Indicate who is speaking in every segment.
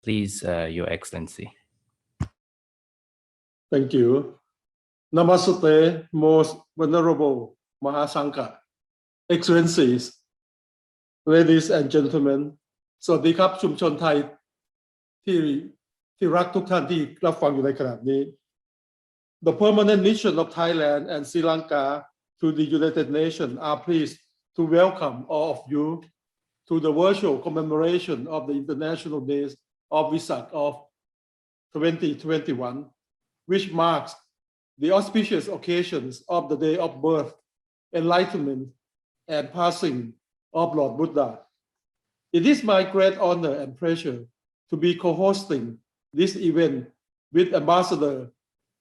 Speaker 1: Please, Your Excellency.
Speaker 2: Thank you. Namaste, most venerable Mahasangha, Excellencies, ladies and gentlemen. สวัสดีครับชุมชนไทยที่รักทุกท่านที่รับฟังอยู่ในขณะนี้ The permanent mission of Thailand and Sri Lanka to the United Nations are pleased to welcome all of you to the virtual commemoration of the International Days of Vesak of 2021, which marks the auspicious occasions of the day of birth, enlightenment, and passing of Lord Buddha. It is my great honor and pleasure to be co-hosting this event with Ambassador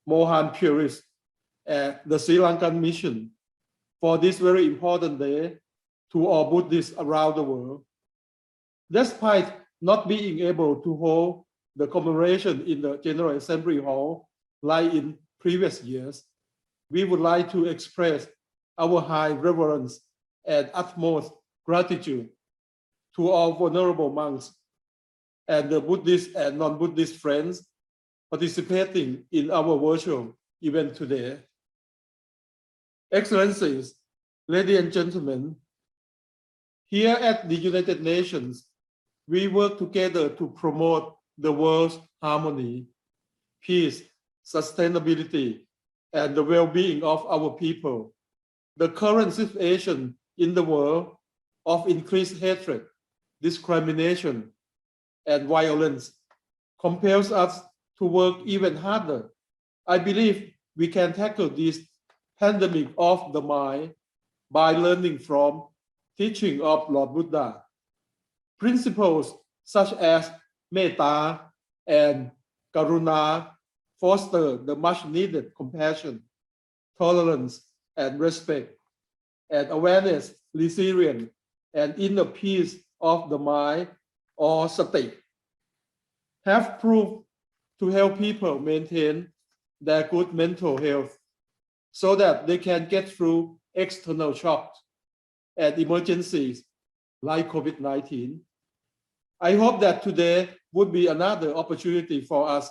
Speaker 2: Mahaparinibbana at the Sri Lankan mission for this very important day to all Buddhists around the world. Despite not being able to hold the commemoration in the General Assembly Hall like in previous years, we would like to express our high reverence and utmost gratitude to all venerable monks and the Buddhist and non-Buddhist friends participating in our virtual event today. Excellencies, ladies and gentlemen, here at the United Nations, we work together to promote the world's harmony, peace, sustainability, and the well-being of our people. The current situation in the world of increased hatred, discrimination, and violence compels us to work even harder. I believe we can tackle this pandemic of the mind by learning from teaching of Lord Buddha. Principles such as metta and karuna foster the much-needed compassion, tolerance, and respect, and awareness, resilience, and inner peace of the mind or sati have proved to help people maintain their good mental health so that they can get through external shocks and emergencies like COVID-19. I hope that today would be another opportunity for us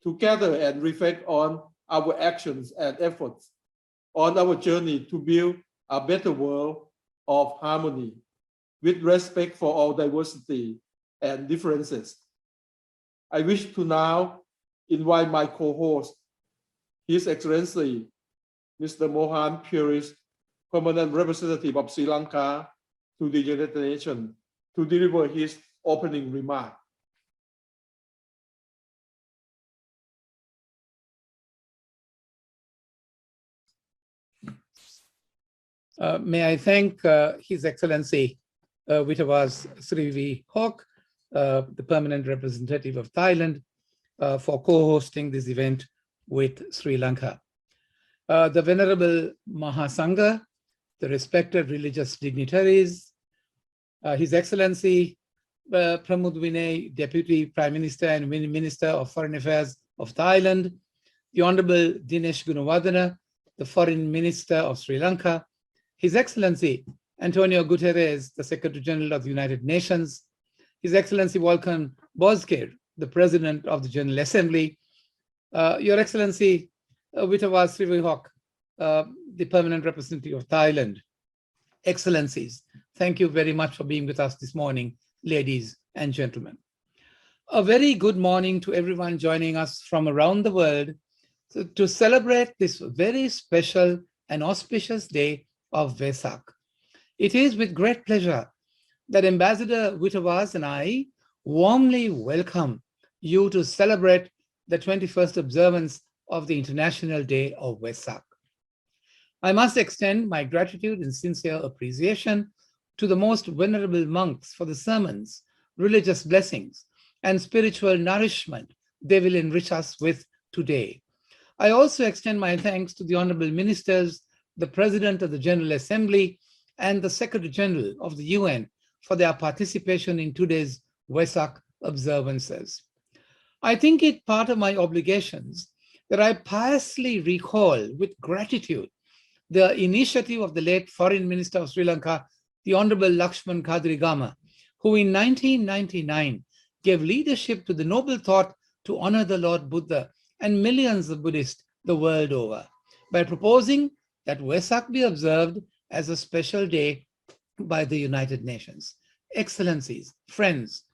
Speaker 2: to gather and reflect on our actions and efforts on our journey to build a better world of harmony with respect for all diversity and differences. I wish to now invite my co-host, His Excellency, Mr. Mahaparinibbana, Permanent Representative of Sri Lanka to the United Nations, to deliver his opening remark.
Speaker 3: May I thank His Excellency Wittavas Sri V. Hawk, the Permanent Representative of Thailand, for co-hosting this event with Sri Lanka. The Venerable Mahasangha, the respected religious dignitaries, His Excellency Pramud Vinay, Deputy Prime Minister and Minister of Foreign Affairs of Thailand, the Honorable Dinesh Gunawardena, the Foreign Minister of Sri Lanka, His Excellency Antonio Guterres, the Secretary General of the United Nations, His Excellency Volkan Bozkır, the President of the General Assembly, Your Excellency Wittavas Sri Hawk, the Permanent Representative of Thailand. Excellencies, thank you very much for being with us this morning, ladies and gentlemen. A very good morning to everyone joining us from around the world to celebrate this very special and auspicious day of Vesak. It is with great pleasure that Ambassador Wittavas and I warmly welcome you to celebrate the 21st observance of the International Day of Vesak. I must extend my gratitude and sincere appreciation to the most venerable monks for the sermons, religious blessings, and spiritual nourishment they will enrich us with today. I also extend my thanks to the honorable ministers, the President of the General Assembly, and the Secretary General of the UN for their participation in today's Vesak observances. I think it part of my obligations that I piously recall with gratitude the initiative of the late Foreign Minister of Sri Lanka, the Honorable Lakshman Kadrigama, who in 1999 gave leadership to the noble thought to honor the Lord Buddha and millions of Buddhists the world over by proposing that Vesak be observed as a special day by the United Nations. Excellencies, friends,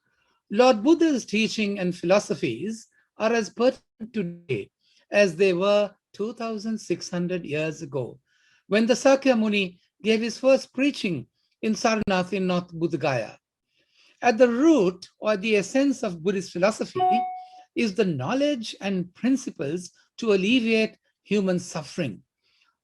Speaker 3: Lord Buddha's teaching and philosophies are as pertinent today as they were 2,600 years ago, when the Sakya Muni gave his first preaching in Sarnath in North Bodh Gaya. At the root or the essence of Buddhist philosophy is the knowledge and principles to alleviate human suffering.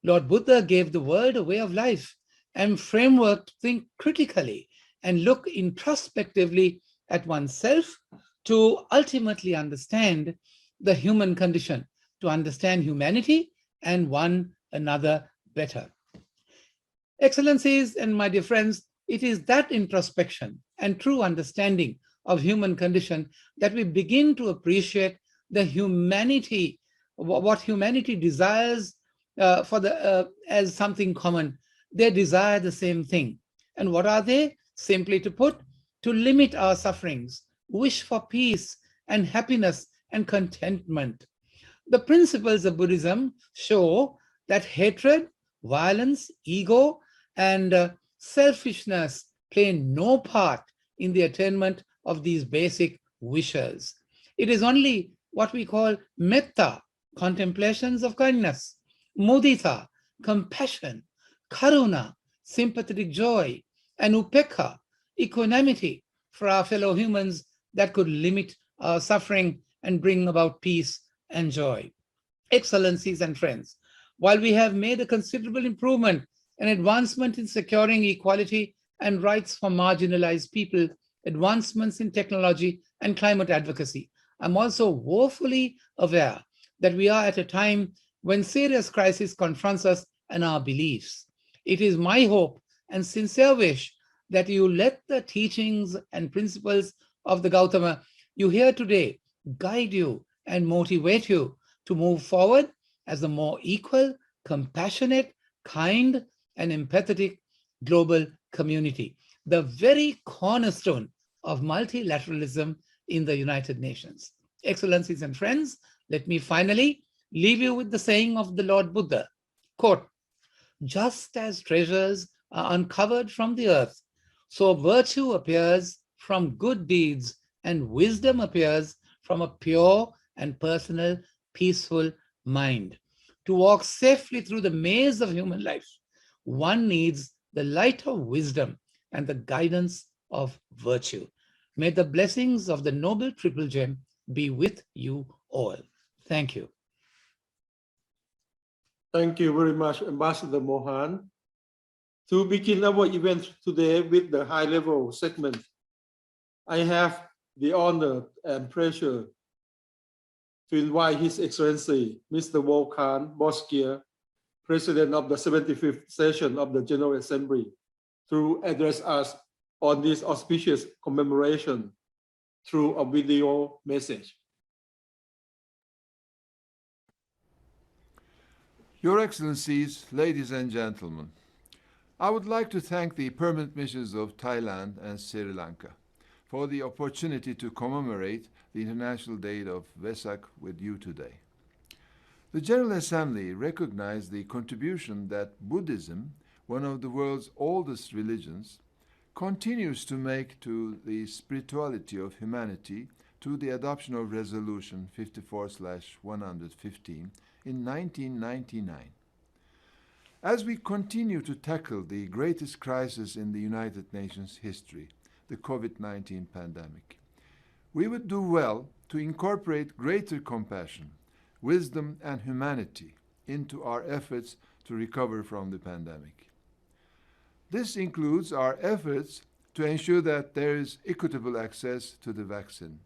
Speaker 3: Lord Buddha gave the world a way of life and framework to think critically and look introspectively at oneself to ultimately understand the human condition, to understand humanity and one another better. Excellencies and my dear friends, it is that introspection and true understanding of human condition that we begin to appreciate the humanity, what humanity desires as something common. They desire the same thing. And what are they? Simply to put, to limit our sufferings, wish for peace and happiness and contentment. The principles of Buddhism show that hatred, violence, ego, and selfishness play no part in the attainment of these basic wishes. It is only what we call metta, contemplations of kindness, mudita, compassion, karuna, sympathetic joy, and upekha, equanimity for our fellow humans that could limit our suffering and bring about peace and joy. Excellencies and friends, while we have made a considerable improvement and advancement in securing equality and rights for marginalized people, advancements in technology and climate advocacy, I'm also woefully aware that we are at a time when serious crisis confronts us and our beliefs. It is my hope and sincere wish that you let the teachings and principles of the Gautama you hear today guide you and motivate you to move forward as a more equal, compassionate, kind, and empathetic global community, the very cornerstone of multilateralism in the United Nations. Excellencies and friends, let me finally leave you with the saying of the Lord Buddha, quote, "Just as treasures are uncovered from the earth, so virtue appears from good deeds and wisdom appears from a pure and personal, peaceful mind. To walk safely through the maze of human life, one needs the light of wisdom and the guidance of virtue. May the blessings of the noble triple gem be with you all." Thank you.
Speaker 2: Thank you very much, Ambassador Mohan. To begin our event today with the high-level segment, I have the honor and pleasure to invite His Excellency, Mr. Volkan Bozkir, President of the 75th session of the General Assembly, to address us on this auspicious commemoration through a video message.
Speaker 4: Your Excellencies, ladies and gentlemen, I would like to thank the permanent missions of Thailand and Sri Lanka for the opportunity to commemorate the International Day of Vesak with you today. The General Assembly recognized the contribution that Buddhism, one of the world's oldest religions, continues to make to the spirituality of humanity through the adoption of Resolution 54/115 in 1999. As we continue to tackle the greatest crisis in the United Nations history, the COVID-19 pandemic, we would do well to incorporate greater compassion, wisdom, and humanity into our efforts to recover from the pandemic. This includes our efforts to ensure that there is equitable access to the vaccine.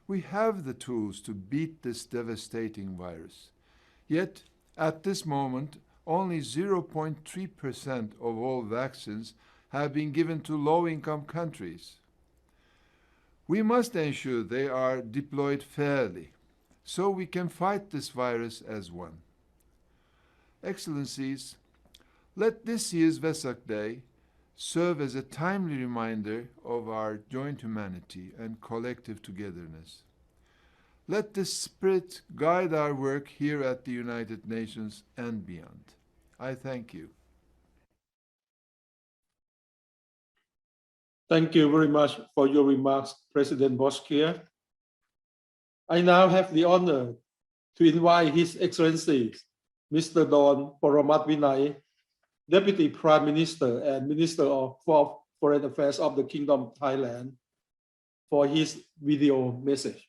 Speaker 4: We have the tools to beat this devastating virus. Yet, at this moment, only 0.3% of all vaccines have been given to low-income countries. We must ensure they are deployed fairly, so we can fight this virus as one. Excellencies, let this year's Vesak Day serve as a timely reminder of our joint humanity and collective togetherness. Let this spirit guide our work here at the United Nations and beyond. I thank you.
Speaker 2: Thank you very much for your remarks, President Boskia. I now have the honor to invite His Excellency, Mr. Don Poromat Vinay, Deputy Prime Minister and Minister for Foreign Affairs of the Kingdom of Thailand, for his video message.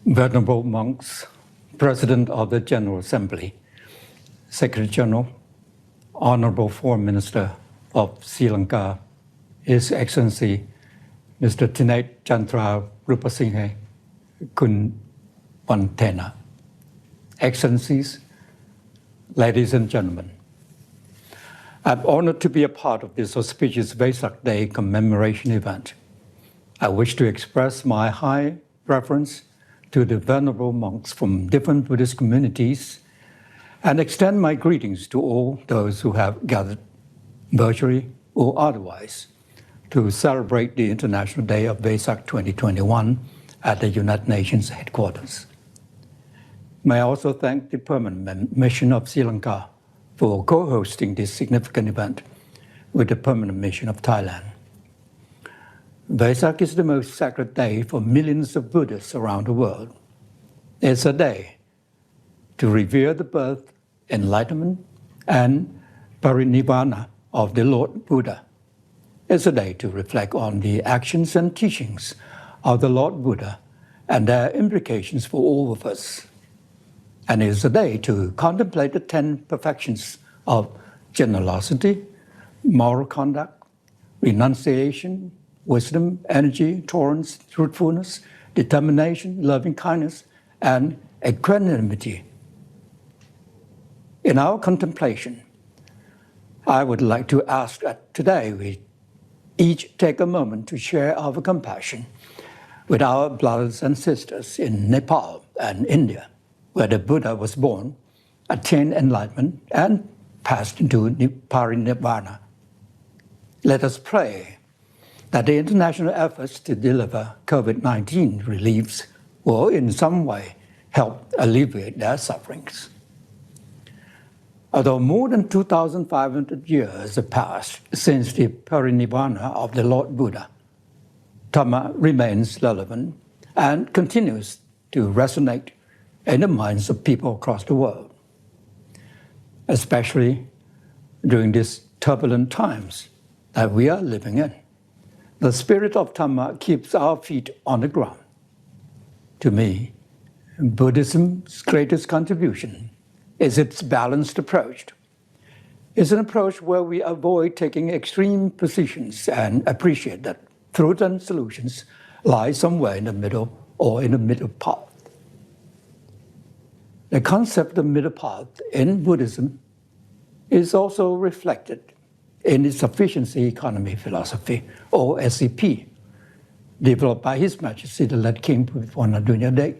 Speaker 5: Venerable monks, President of the General Assembly, Secretary General, Honorable Foreign Minister of Sri Lanka, His Excellency Mr. Tinet Chandra Rupasinghe Kun Pantena, Excellencies, ladies and gentlemen, I'm honored to be a part of this auspicious Vesak Day commemoration event. I wish to express my high reverence to the venerable monks from different Buddhist communities and extend my greetings to all those who have gathered virtually or otherwise to celebrate the International Day of Vesak 2021 at the United Nations headquarters. May I also thank the Permanent Mission of Sri Lanka for co-hosting this significant event with the Permanent Mission of Thailand. Vesak is the most sacred day for millions of Buddhists around the world. It's a day to revere the birth, enlightenment, and Mahaparinibbana of the Lord Buddha. It's a day to reflect on the actions and teachings of the Lord Buddha and their implications for all of us. And it's a day to contemplate the 10 perfections of generosity, moral conduct, renunciation, wisdom, energy, tolerance, truthfulness, determination, loving kindness, and equanimity. In our contemplation, I would like to ask that today we each take a moment to share our compassion with our brothers and sisters in Nepal and India, where the Buddha was born, attained enlightenment, and passed into Mahaparinibbana. Let us pray that the international efforts to deliver COVID-19 reliefs will in some way help alleviate their sufferings. Although more than 2,500 years have passed since the Parinibbana of the Lord Buddha, Dhamma remains relevant and continues to resonate in the minds of people across the world, especially during these turbulent times that we are living in. The spirit of Dhamma keeps our feet on the ground. To me, Buddhism's greatest contribution is its balanced approach. It's an approach where we avoid taking extreme positions and appreciate that truth and solutions lie somewhere in the middle or in the middle path. The concept of middle path in Buddhism is also reflected in the sufficiency economy philosophy, or SEP, developed by His Majesty the late King Buddha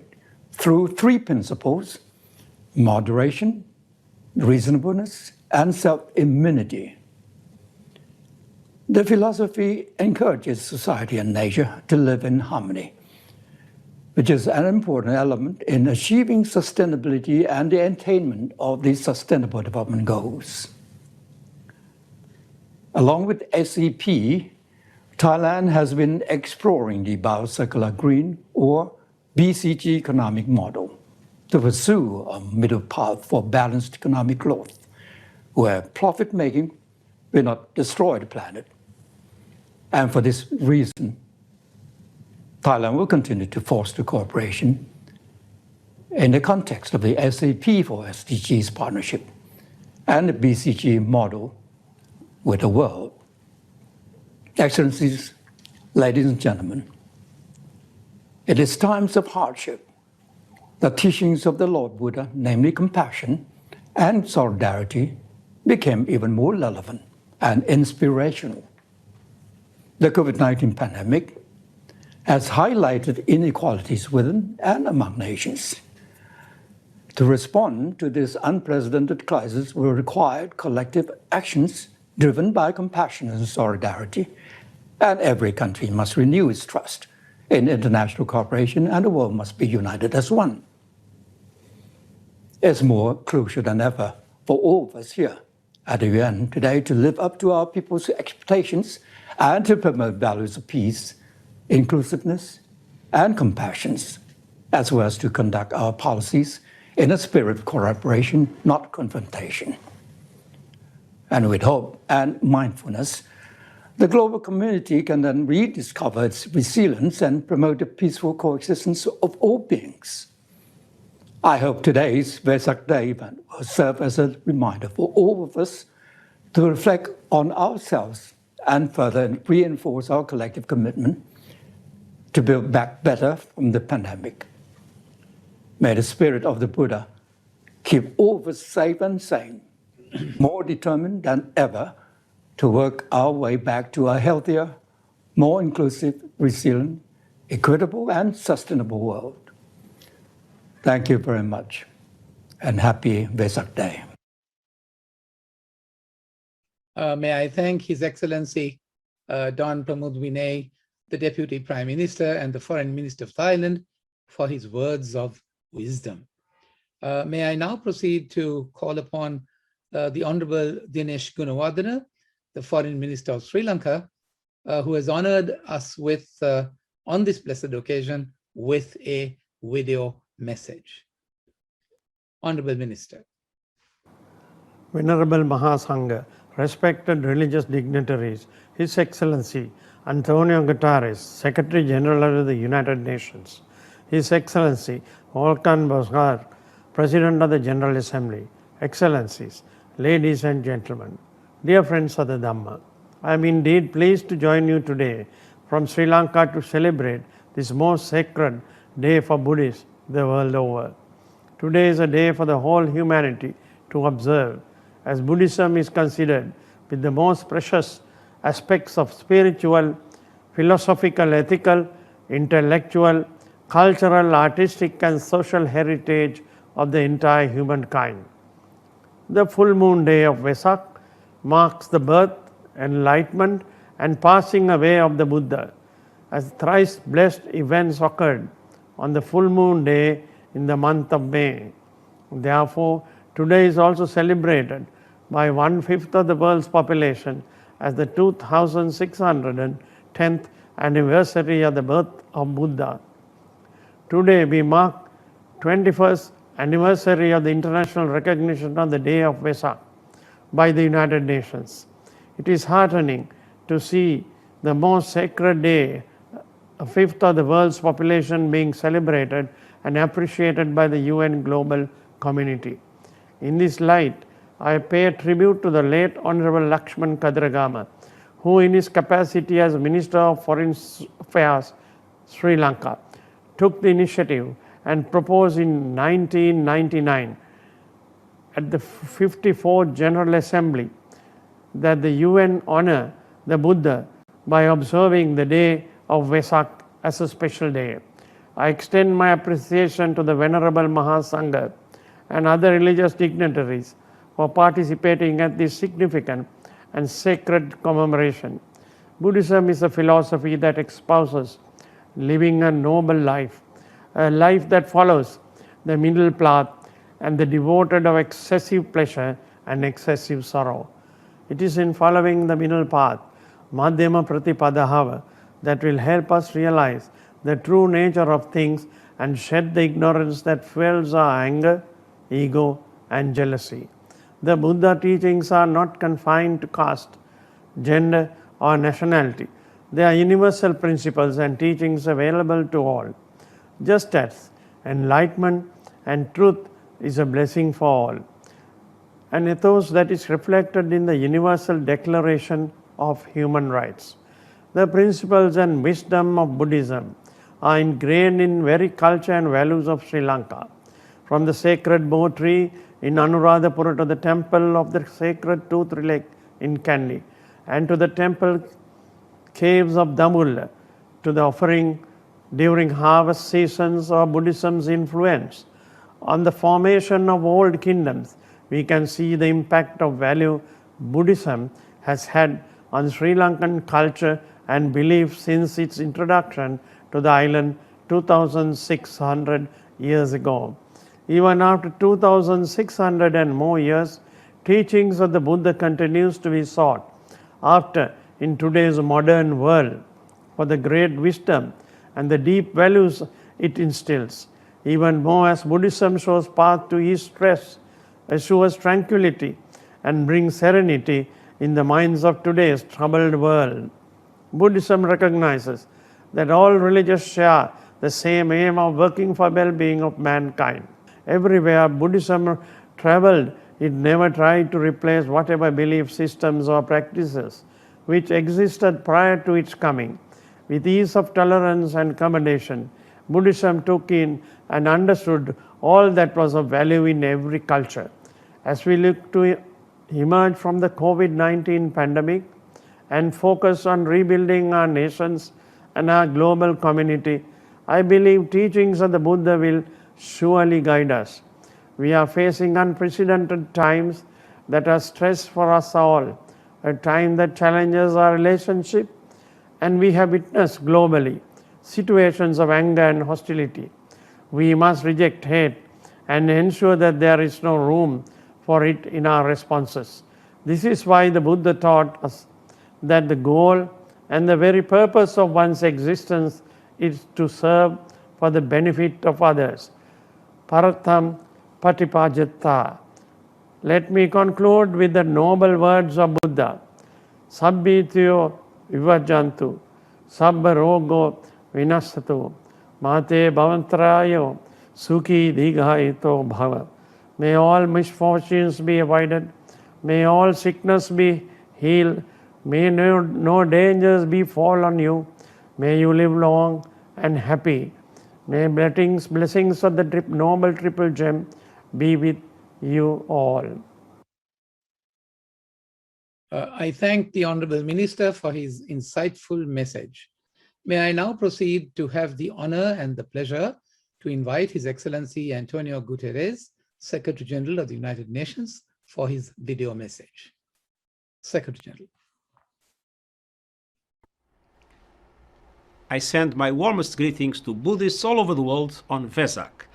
Speaker 5: through 3 principles: moderation, reasonableness, and self-immunity. The philosophy encourages society and nature to live in harmony, which is an important element in achieving sustainability and the attainment of the Sustainable Development Goals. Along with SEP, Thailand has been exploring the biocircular green or BCG economic model to pursue a middle path for balanced economic growth, where profit-making will not destroy the planet. And for this reason, Thailand will continue to foster cooperation in the context of the SAP for SDGs partnership and the BCG model with the world. Excellencies, ladies and gentlemen, it is times of hardship the teachings of the Lord Buddha, namely compassion and solidarity, became even more relevant and inspirational. The COVID-19 pandemic has highlighted inequalities within and among nations. To respond to this unprecedented crisis will require collective actions driven by compassion and solidarity, and every country must renew its trust in international cooperation, and the world must be united as one. It's more crucial than ever for all of us here at the UN today to live up to our people's expectations and to promote values of peace, inclusiveness, and compassion, as well as to conduct our policies in a spirit of collaboration, not confrontation. And with hope and mindfulness, the global community can then rediscover its resilience and promote the peaceful coexistence of all beings. I hope today's Vesak Day event will serve as a reminder for all of us to reflect on ourselves and further reinforce our collective commitment to build back better from the pandemic. May the spirit of the Buddha keep all of us safe and sane, more determined than ever to work our way back to a healthier, more inclusive, resilient, equitable, and sustainable world. Thank you very much, and happy Vesak Day.
Speaker 3: May I thank His Excellency Don Pramod Vinay, the Deputy Prime Minister and the Foreign Minister of Thailand, for his words of wisdom. May I now proceed to call upon the Honorable Dinesh Gunawardena, the Foreign Minister of Sri Lanka, who has honored us with, on this blessed occasion, with a video message. Honorable Minister.
Speaker 6: Venerable Mahasangha, respected religious dignitaries, His Excellency Antonio Guterres, Secretary General of the United Nations, His Excellency Volkan Bozkır, President of the General Assembly, Excellencies, ladies and gentlemen, dear friends of the Dhamma, I am indeed pleased to join you today from Sri Lanka to celebrate this most sacred day for Buddhists the world over. Today is a day for the whole humanity to observe, as Buddhism is considered with the most precious aspects of spiritual, philosophical, ethical, intellectual, cultural, artistic, and social heritage of the entire humankind. The full moon day of Vesak marks the birth, enlightenment, and passing away of the Buddha, as thrice blessed events occurred on the full moon day in the month of May. Therefore, today is also celebrated by 1/5 of the world's population as the 2610th anniversary of the birth of Buddha. Today we mark 21st anniversary of the international recognition of the day of Vesak by the United Nations. It is heartening to see the most sacred day, 1/5 of the world's population, being celebrated and appreciated by the UN global community. In this light, I pay tribute to the late Honorable Lakshman Kadragama, who in his capacity as Minister of Foreign Affairs, Sri Lanka, took the initiative and proposed in 1999 at the 54th General Assembly that the UN honor the Buddha by observing the day of Vesak as a special day. I extend my appreciation to the Venerable Mahasangha and other religious dignitaries for participating at this significant and sacred commemoration. Buddhism is a philosophy that espouses living a noble life, a life that follows the middle path and the devoted of excessive pleasure and excessive sorrow. It is in following the middle path, Madhyama Pratipadahava, that will help us realize the true nature of things and shed the ignorance that fuels our anger, ego, and jealousy. The Buddha teachings are not confined to caste, gender, or nationality. They are universal principles and teachings available to all. Just as enlightenment and truth is a blessing for all, an ethos that is reflected in the Universal Declaration of Human Rights. The principles and wisdom of Buddhism are ingrained in very culture and values of Sri Lanka. From the sacred bo tree in Anuradhapura to the temple of the sacred tooth lake in Kandy, and to the temple caves of Dambulla, to the offering during harvest seasons or Buddhism's influence on the formation of old kingdoms, we can see the impact of value Buddhism has had on Sri Lankan culture and belief since its introduction to the island 2600 years ago. Even after 2600 and more years, teachings of the Buddha continues to be sought after in today's modern world for the great wisdom and the deep values it instills. Even more as Buddhism shows path to ease stress, assures tranquility, and brings serenity in the minds of today's troubled world. Buddhism recognizes that all religions share the same aim of working for well-being of mankind. Everywhere Buddhism traveled, it never tried to replace whatever belief systems or practices which existed prior to its coming. With ease of tolerance and accommodation, Buddhism took in and understood all that was of value in every culture. As we look to emerge from the COVID-19 pandemic and focus on rebuilding our nations and our global community, I believe teachings of the Buddha will surely guide us. We are facing unprecedented times that are stress for us all, a time that challenges our relationship, and we have witnessed globally situations of anger and hostility. We must reject hate and ensure that there is no room for it in our responses. This is why the Buddha taught us that the goal and the very purpose of one's existence is to serve for the benefit of others. Paratam Patipajata. Let me conclude with the noble words of Buddha. Sabbityo vivajantu, sabba rogo vinasatu, mate bhavantrayo, sukhi dighaito bhava. May all misfortunes be avoided, may all sickness be healed, may no dangers befall on you, may you live long and happy. May blessings of the noble triple gem be with you all.
Speaker 3: I thank the Honorable Minister for his insightful message. May I now proceed to have the honor and the pleasure to invite His Excellency Antonio Guterres, Secretary General of the United Nations, for his video message. Secretary General.
Speaker 7: I send my warmest greetings to Buddhists all over the world on Vesak,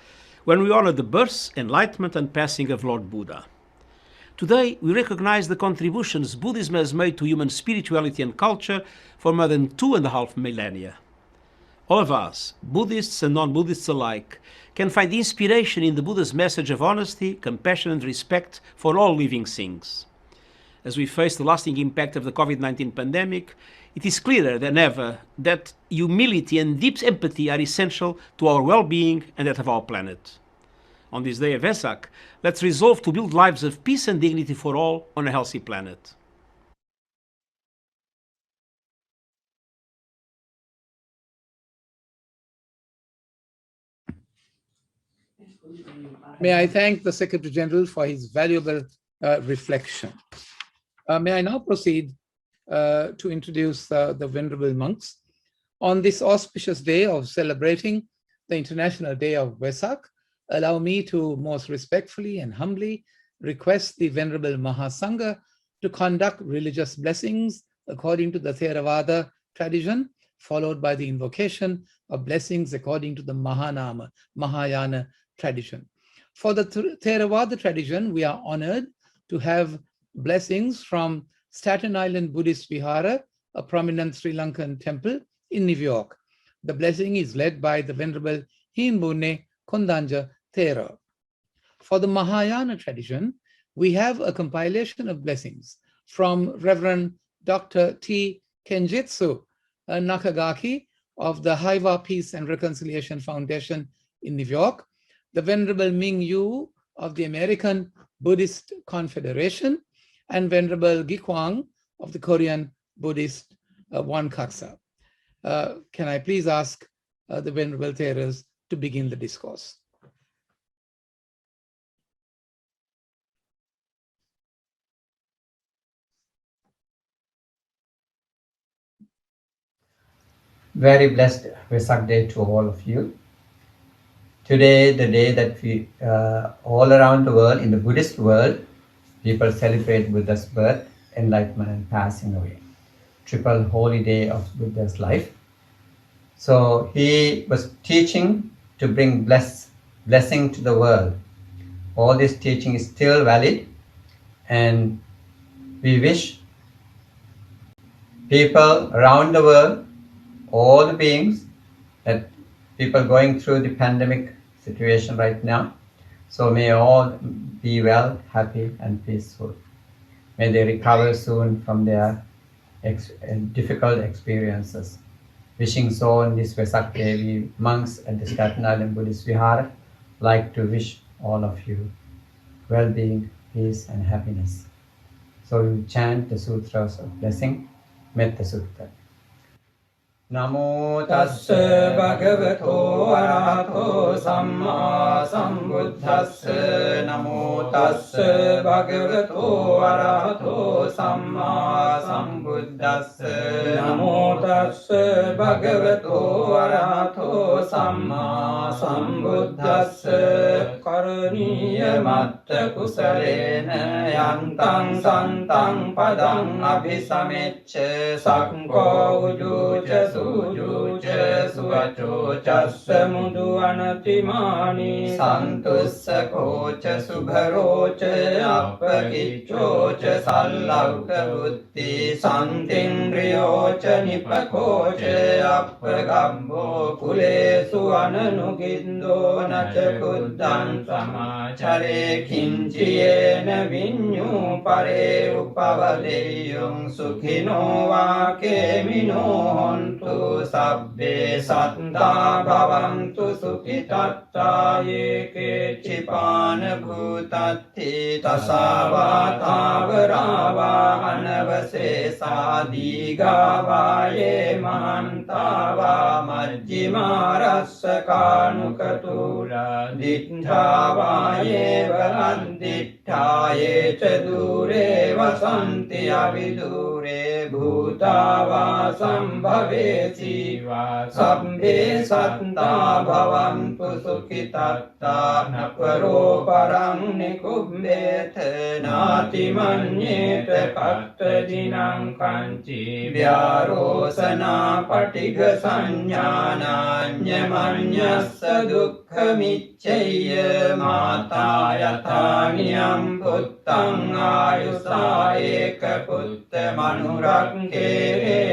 Speaker 7: when we honor the birth, enlightenment, and passing of Lord Buddha. Today, we recognize the contributions Buddhism has made to human spirituality and culture for more than 2.5 millennia. All of us, Buddhists and non-Buddhists alike, can find inspiration in the Buddha's message of honesty, compassion, and respect for all living things. As we face the lasting impact of the COVID-19 pandemic, it is clearer than ever that humility and deep empathy are essential to our well-being and that of our planet. On this day of Vesak, let's resolve to build lives of peace and dignity for all on a healthy planet.
Speaker 3: May I thank the Secretary General for his valuable reflection. May I now proceed to introduce the Venerable Monks. On this auspicious day of celebrating the International Day of Vesak, allow me to most respectfully and humbly request the Venerable Mahasangha to conduct religious blessings according to the Theravada tradition, followed by the invocation of blessings according to the Mahayana tradition. For the Theravada tradition, we are honored to have blessings from Staten Island Buddhist Vihara, a prominent Sri Lankan temple in New York. The blessing is led by the Venerable Himbune Kondanja Thera. For the Mahayana tradition, we have a compilation of blessings from Reverend Dr. T. Kenjitsu Nakagaki of the Haiwa Peace and Reconciliation Foundation in New York, the Venerable Ming Yu of the American Buddhist Confederation, and Venerable Gikwang of the Korean Buddhist Wankaksa. Can I please ask the Venerable Theras to begin the discourse?
Speaker 8: Very blessed Vesak Day to all of you. today, the day that we, all around the world, in the Buddhist world, people celebrate Buddha's birth, enlightenment, and passing away. Triple holy day of Buddha's life. So he was teaching to bring blessing to the world. All this teaching is still valid, and we wish people around the world, all the beings, that people going through the pandemic situation right now, so may all be well, happy, and peaceful. May they recover soon from their difficult experiences. Wishing so on this Vesak day, we monks at the Staten Island Buddhist Vihara like to wish all of you well-being, peace, and happiness. So we chant the sutras of blessing, Metta Sutta. Namo tassa bhagavato arahato samma sambuddhassa. Namo tassa bhagavato arahato samma sambuddhassa. Namo tassa bhagavato arahato samma sambuddhassa. Karaniya matta kusalena yantang santang padang abhisamecce sakko ujuca sujuca suvaco cassa mudu anatimani santussa koca subharoca appakiccoca sallavka buddhi santindriyoca nipakoca appagabbo kulesu ananugindo naca buddhan samacare kinciyena vinyu pare upavadeyung sukhino vakemino hontu sabbe satta bhavantu sukhitatta yeke chipana bhutatti tasava tavarava anavasesa digavaye mahantava majjima rassa kanukatula dittavaye varandittaye ca dure vasanti avidure bhutava sambhavesi va sabbe satta bhavantu sukhitatta naparo parang nikumbete nati manyete katta dinam kanchi vyarosana patiga sanyana manyassa dukkhamicchaya mata yataniyam puttang ayusa eka putta manurakhe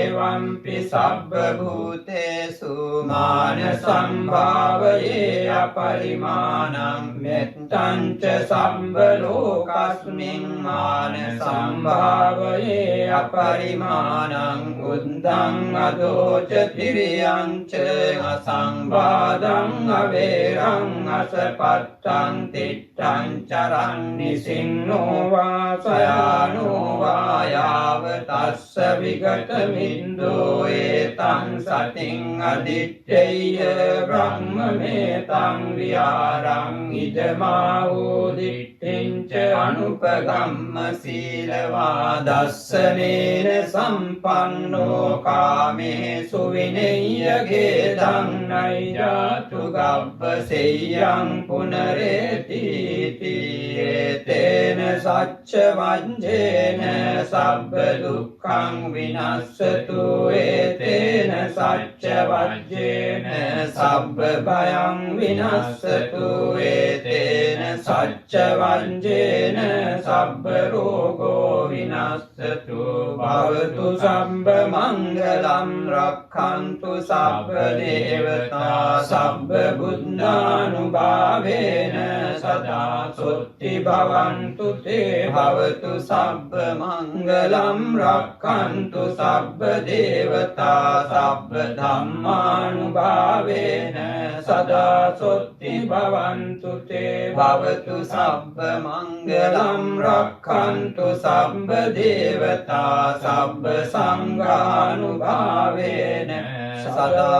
Speaker 8: evampi sabba bhutesu mana sambhavaye aparimanam mettanca sabba lokasmin mana sambhavaye aparimanam uddhang adoca tiriyanca asambhadang averang asapattang tittang charan nisinno vasayano vayavtassa vigatamindo etang sating aditteya brahmametang viharang idamahu dittinca anupagamma silava dassanena sampanno kamesu vinayya gedang naijatu gabba seyang punaretiti etena sacca vajjena sabba dukkhang vinassatu etena sacca vajjena sabba bhayang vinassatu etena sacca vajjena sabba rogo vinassatu bhavatu sabba mangalam rakkhantu sabba devata sabba buddhanubhavena sada sotti bhavantu te bhavatu sabba mangalam rakkhantu sabba devata sabba dhammanubhavena sada sotti bhavantu te bhavatu sabba mangalam rakkhantu sabba devata sabba sanghanubhavena sada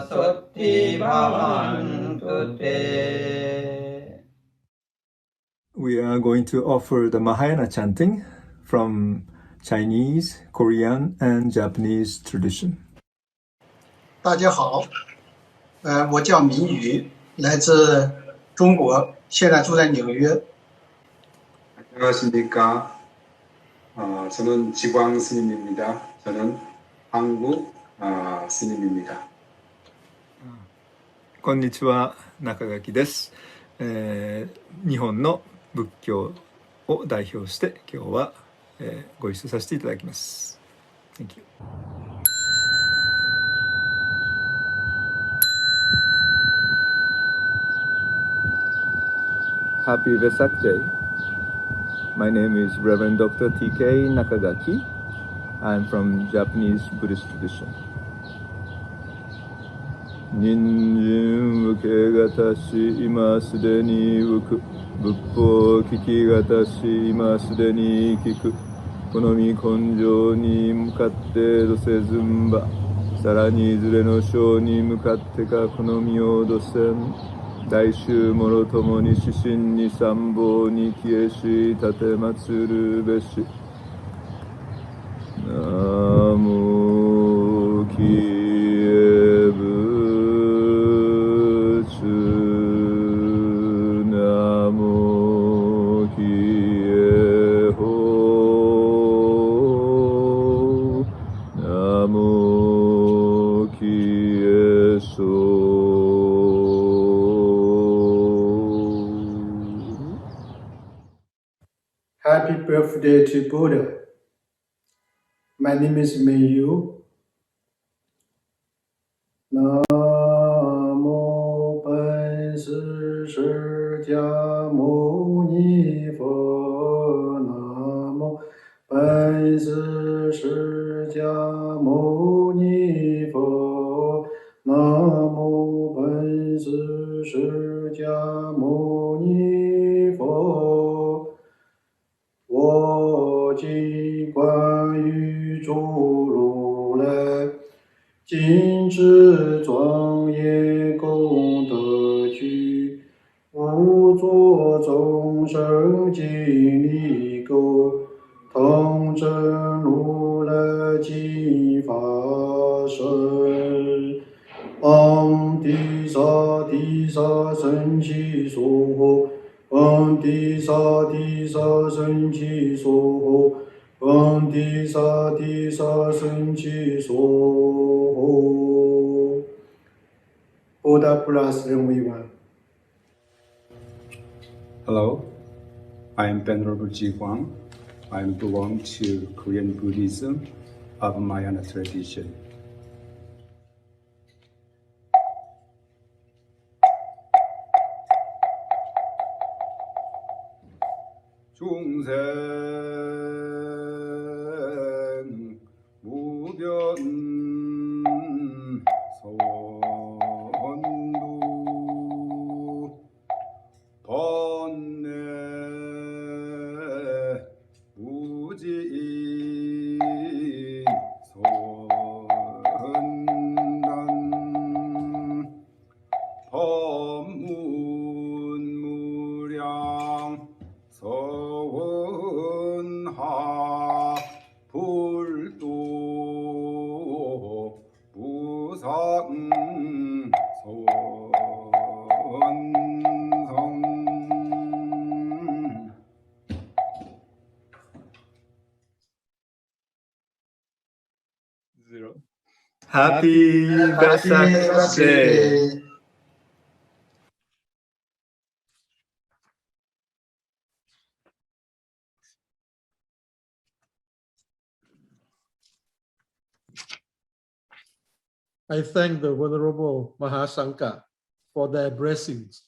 Speaker 8: sotti bhavantu te.
Speaker 9: We are going to offer the Mahayana chanting from Chinese, Korean, and Japanese tradition.
Speaker 10: 大家好，我叫明宇，来自中国，现在住在纽约。
Speaker 11: 안녕하십니까. 저는 지광 스님입니다. 저는 한국 스님입니다.
Speaker 9: こんにちは、中垣です。日本の仏教を代表して今日は、ご一緒させていただきます。Thank you. Happy Vesak Day. My name is Reverend Dr. TK Nakagaki. I'm from Japanese Buddhist tradition. 人参受けがたし今すでに受く仏法聞きがたし今すでに聞く好み根性に向かってどせずんばさらにいずれの章に向かってか好みをどせん大衆もろともに指針に参謀に消えし立てまつるべしナモキエブ
Speaker 10: Happy birthday to Buddha. My name is Meiyu. Namo Pansi Shirtya Muni Fo. Namo Pansi Shirtya Muni Fo. Namo Pansi Shirtya Muni Fo. 我今观于诸如来今之庄严功德具，无作众生经历故，同证如来经法身。唵地萨地萨僧祇娑诃。 唵地萨地萨僧祇娑诃。唵地萨地萨僧祇娑诃。Buddha bless everyone.
Speaker 11: Hello, I am Venerable Ji Huang. I belong to Korean Buddhism of Mahayana tradition. 중생 무변 선두 번뇌 무지인 선단 법문무량 서원하 불도 부상 서원성 0 Happy Vesak Day.
Speaker 2: I thank the Venerable Mahasangha for their blessings.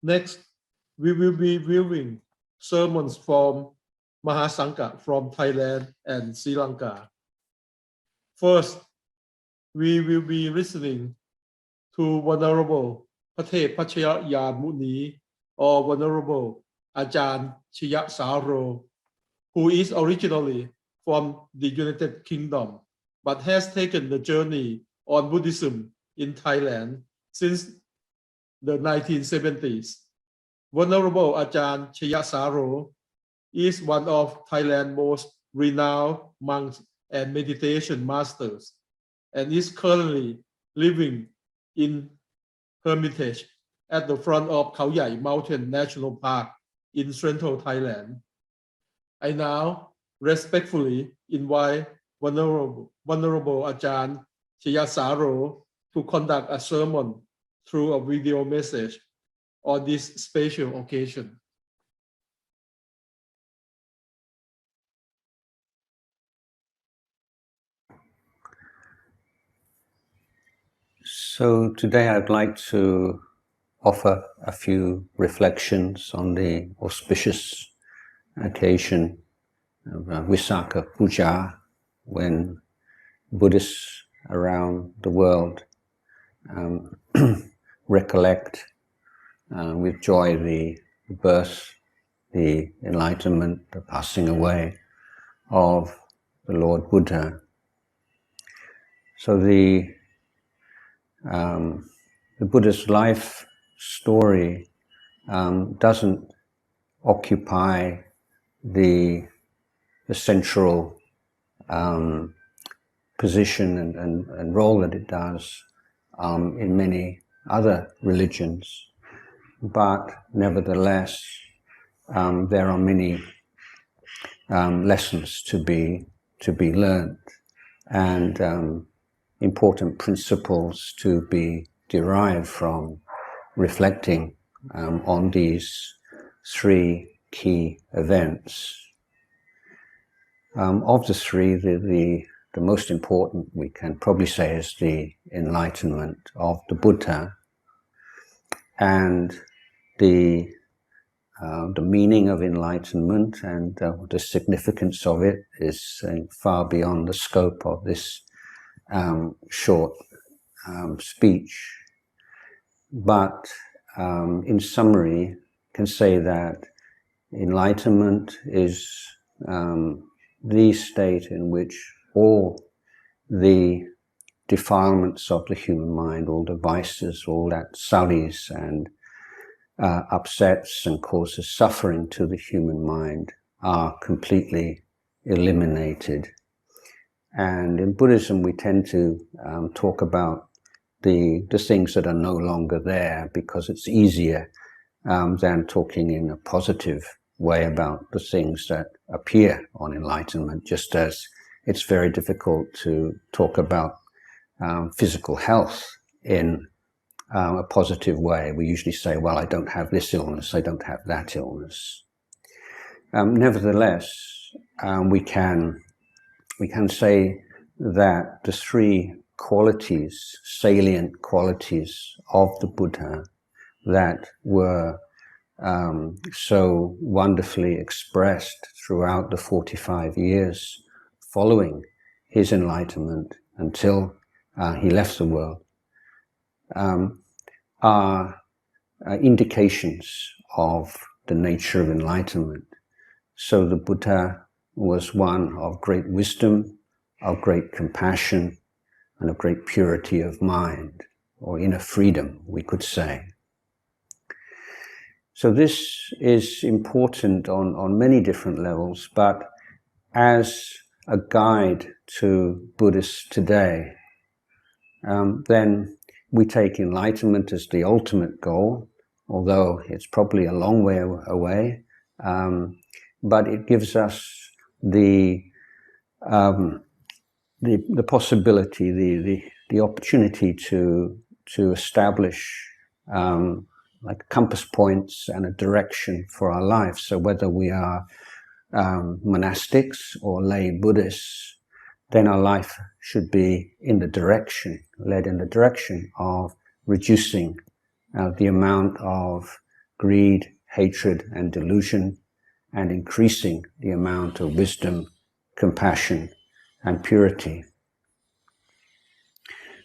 Speaker 2: Next, we will be viewing sermons from Mahasangha from Thailand and Sri Lanka. First, we will be listening to Venerable Pate Pachaya Muni or Venerable Ajahn Chiya Saro, who is originally from the United Kingdom, but has taken the journey on Buddhism in Thailand since the 1970s. Venerable Ajahn Chiya Saro is one of Thailand's most renowned monks and meditation masters, and is currently living in hermitage at the front of Khao Yai Mountain National Park in central Thailand. I now respectfully invite Venerable Ajahn Chayasaro to conduct a sermon through a video message on this special occasion.
Speaker 12: So today I'd like to offer a few reflections on the auspicious occasion of Visakha Puja, when Buddhists around the world recollect with joy the birth, the enlightenment, the passing away of the Lord Buddha. So the Buddha's life story doesn't occupy the central position and role that it does in many other religions, but nevertheless there are many lessons to be learned and important principles to be derived from reflecting on these three key events. Of the three, the most important we can probably say is the enlightenment of the Buddha, and the meaning of enlightenment and the significance of it is far beyond the scope of this short speech. But in summary, can say that enlightenment is the state in which all the defilements of the human mind, all the vices, all that sullies and upsets and causes suffering to the human mind are completely eliminated. And in Buddhism we tend to talk about the things that are no longer there, because it's easier than talking in a positive way about the things that appear on enlightenment, just as it's very difficult to talk about physical health in a positive way. We usually say, well, I don't have this illness, I don't have that illness. Nevertheless, we can say that the three qualities, salient qualities of the Buddha that were so wonderfully expressed throughout the 45 years following his enlightenment until he left the world, are indications of the nature of enlightenment. So the Buddha was one of great wisdom, of great compassion, and of great purity of mind, or inner freedom, we could say. So this is important on many different levels, but as a guide to Buddhists today, then we take enlightenment as the ultimate goal, although it's probably a long way away, but it gives us the possibility, the opportunity to establish like compass points and a direction for our life. So whether we are monastics or lay Buddhists, then our life should be led in the direction of reducing the amount of greed, hatred, and delusion, and increasing the amount of wisdom, compassion, and purity.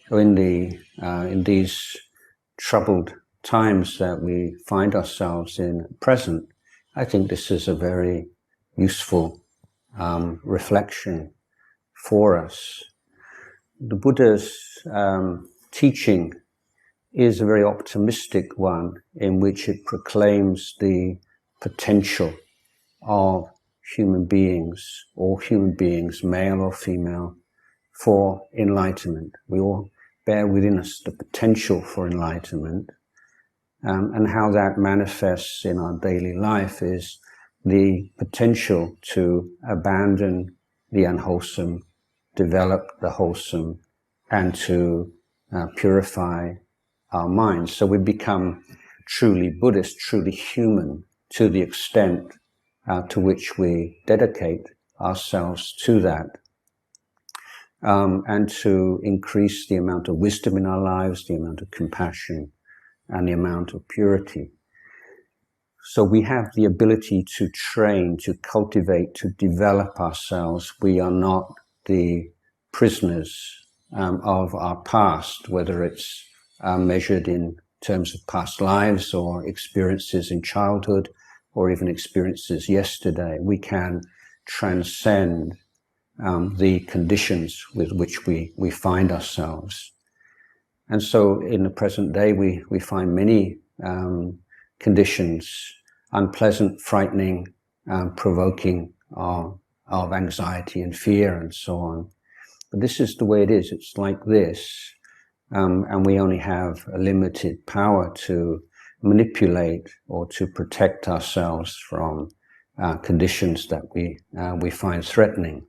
Speaker 12: So in these troubled times that we find ourselves in at present, I think this is a very useful reflection for us. The Buddha's teaching is a very optimistic one, in which it proclaims the potential of human beings, all human beings, male or female, for enlightenment. We all bear within us the potential for enlightenment, and how that manifests in our daily life is the potential to abandon the unwholesome, develop the wholesome, and to purify our minds. So we become truly Buddhist, truly human, to the extent to which we dedicate ourselves to that, and to increase the amount of wisdom in our lives, the amount of compassion, and the amount of purity. So we have the ability to train, to cultivate, to develop ourselves. We are not the prisoners of our past, whether it's measured in terms of past lives or experiences in childhood or even experiences yesterday. We can transcend the conditions with which we find ourselves. And so in the present day, we find many conditions, unpleasant, frightening, provoking of anxiety and fear and so on. But this is the way it is. It's like this. And we only have a limited power to manipulate or to protect ourselves from conditions that we find threatening.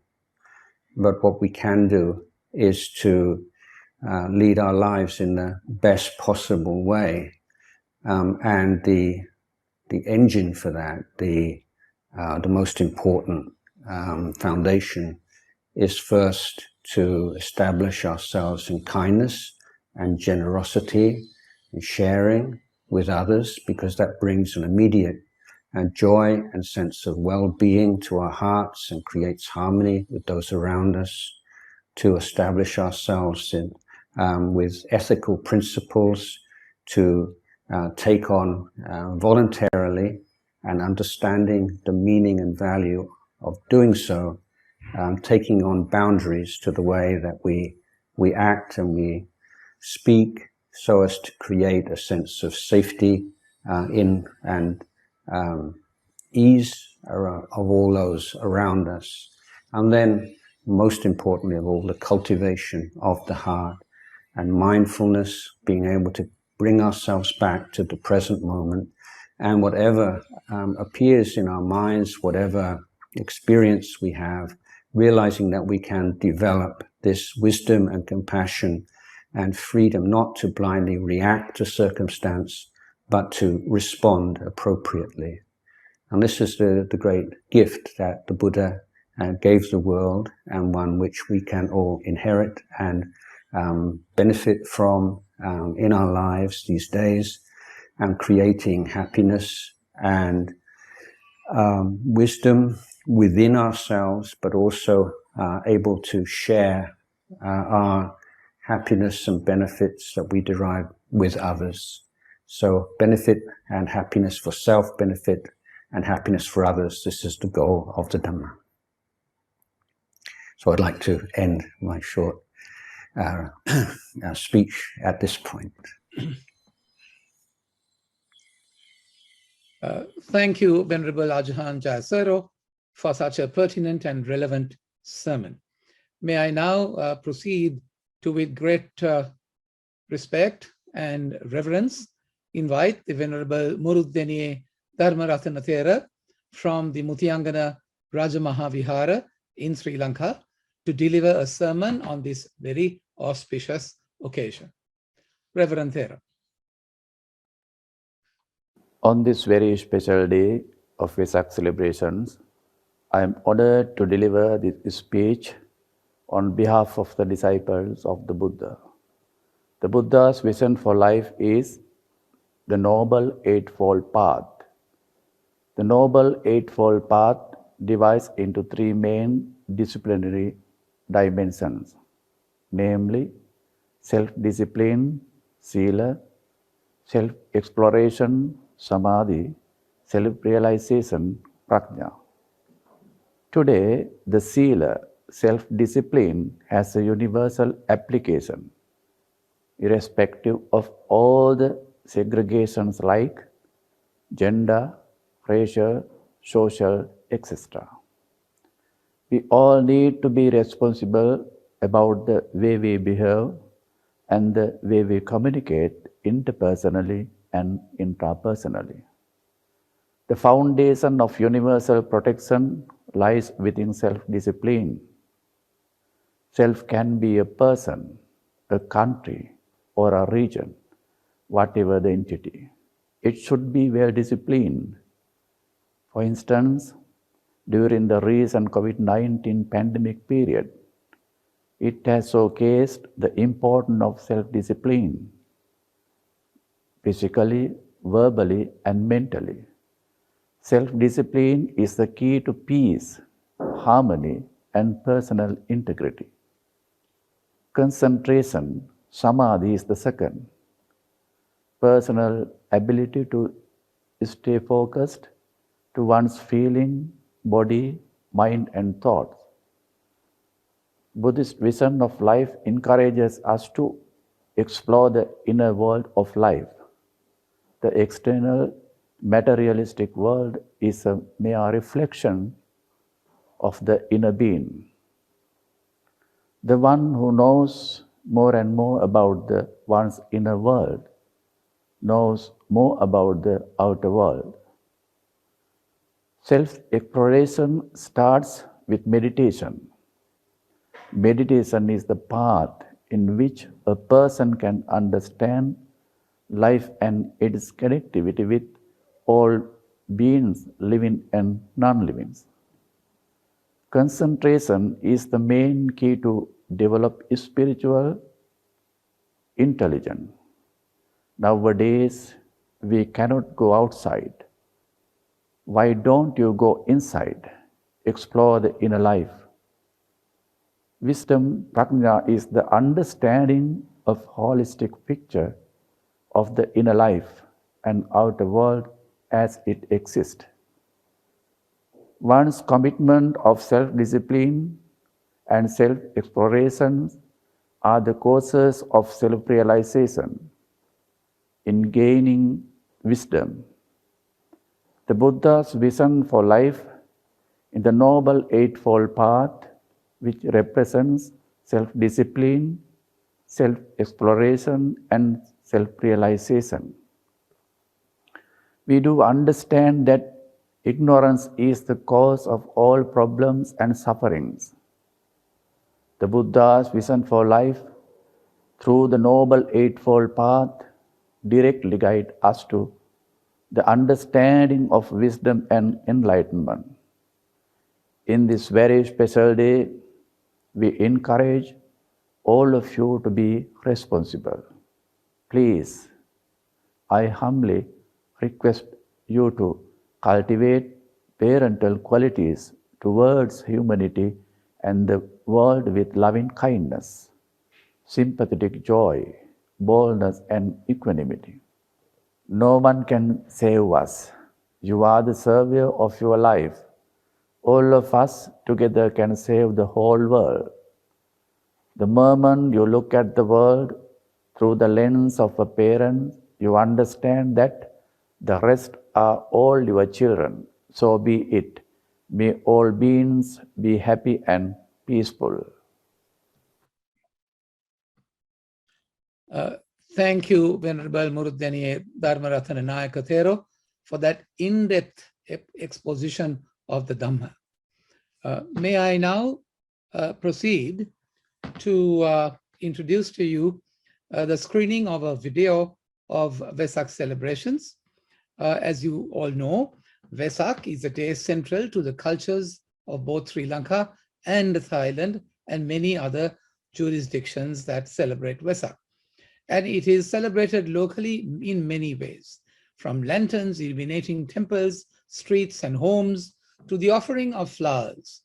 Speaker 12: But what we can do is to lead our lives in the best possible way. And the engine for that, the most important foundation, is first to establish ourselves in kindness and generosity and sharing with others, because that brings an immediate joy and sense of well-being to our hearts and creates harmony with those around us. To establish ourselves in with ethical principles, to take on voluntarily and understanding the meaning and value of doing so, taking on boundaries to the way that we act and we speak, so as to create a sense of safety in and ease of all those around us. And then, most importantly of all, the cultivation of the heart and mindfulness, being able to bring ourselves back to the present moment, and whatever appears in our minds, whatever experience we have, realizing that we can develop this wisdom and compassion and freedom not to blindly react to circumstance, but to respond appropriately. And this is the great gift that the Buddha gave the world, and one which we can all inherit and benefit from in our lives these days, and creating happiness and wisdom within ourselves, but also able to share our happiness and benefits that we derive with others. So benefit and happiness for self, benefit and happiness for others. This is the goal of the Dhamma. So I'd like to end my short speech at this point.
Speaker 3: Thank you, Venerable Ajahn Jayasaro, for such a pertinent and relevant sermon. May I now proceed to, with great respect and reverence, invite the Venerable Muruddeniye Dharmaratana Thera from the Mutiyangana Rajamahavihara in Sri Lanka to deliver a sermon on this very auspicious occasion. Reverend Thera.
Speaker 13: On this very special day of Vesak celebrations, I am honored to deliver this speech on behalf of the disciples of the Buddha. The Buddha's vision for life is the Noble Eightfold Path. The Noble Eightfold Path divides into three main disciplinary dimensions, namely self-discipline, sila, self-exploration, samadhi, self-realization, prajna. Today, the sila, self-discipline, has a universal application, irrespective of all the segregations like gender, racial, social, etc. We all need to be responsible about the way we behave and the way we communicate interpersonally and intrapersonally. The foundation of universal protection lies within self-discipline. Self can be a person, a country, or a region, whatever the entity. It should be well disciplined. For instance, during the recent COVID-19 pandemic period, it has showcased the importance of self-discipline, physically, verbally, and mentally. Self-discipline is the key to peace, harmony, and personal integrity. Concentration, samadhi, is the second. Personal ability to stay focused to one's feeling, body, mind, and thoughts. Buddhist vision of life encourages us to explore the inner world of life. The external materialistic world is a mere reflection of the inner being. The one who knows more and more about one's inner world knows more about the outer world. Self-exploration starts with meditation. Meditation is the path in which a person can understand life and its connectivity with all beings, living and non-living. Concentration is the main key to develop spiritual intelligence. Nowadays, we cannot go outside. Why don't you go inside? Explore the inner life. Wisdom, prajna, is the understanding of holistic picture of the inner life and outer world as it exists. One's commitment of self-discipline and self-exploration are the causes of self-realization in gaining wisdom. The Buddha's vision for life in the Noble Eightfold Path, which represents self-discipline, self-exploration, and self-realization. We do understand that ignorance is the cause of all problems and sufferings. The Buddha's vision for life through the Noble Eightfold Path directly guides us to the understanding of wisdom and enlightenment. In this very special day, we encourage all of you to be responsible. Please, I humbly request you to cultivate parental qualities towards humanity and the world with loving kindness, sympathetic joy, boldness, and equanimity. No one can save us. You are the savior of your life. All of us together can save the whole world. The moment you look at the world through the lens of a parent, you understand that the rest are all your children. So be it. May all beings be happy and peaceful.
Speaker 3: Thank you, Venerable Murudani Dharmaratana Nayakatero, for that in-depth exposition of the Dhamma. May I now proceed to introduce to you the screening of a video of Vesak celebrations. As you all know, Vesak is a day central to the cultures of both Sri Lanka and Thailand and many other jurisdictions that celebrate Vesak. And it is celebrated locally in many ways, from lanterns illuminating temples, streets, and homes, to the offering of flowers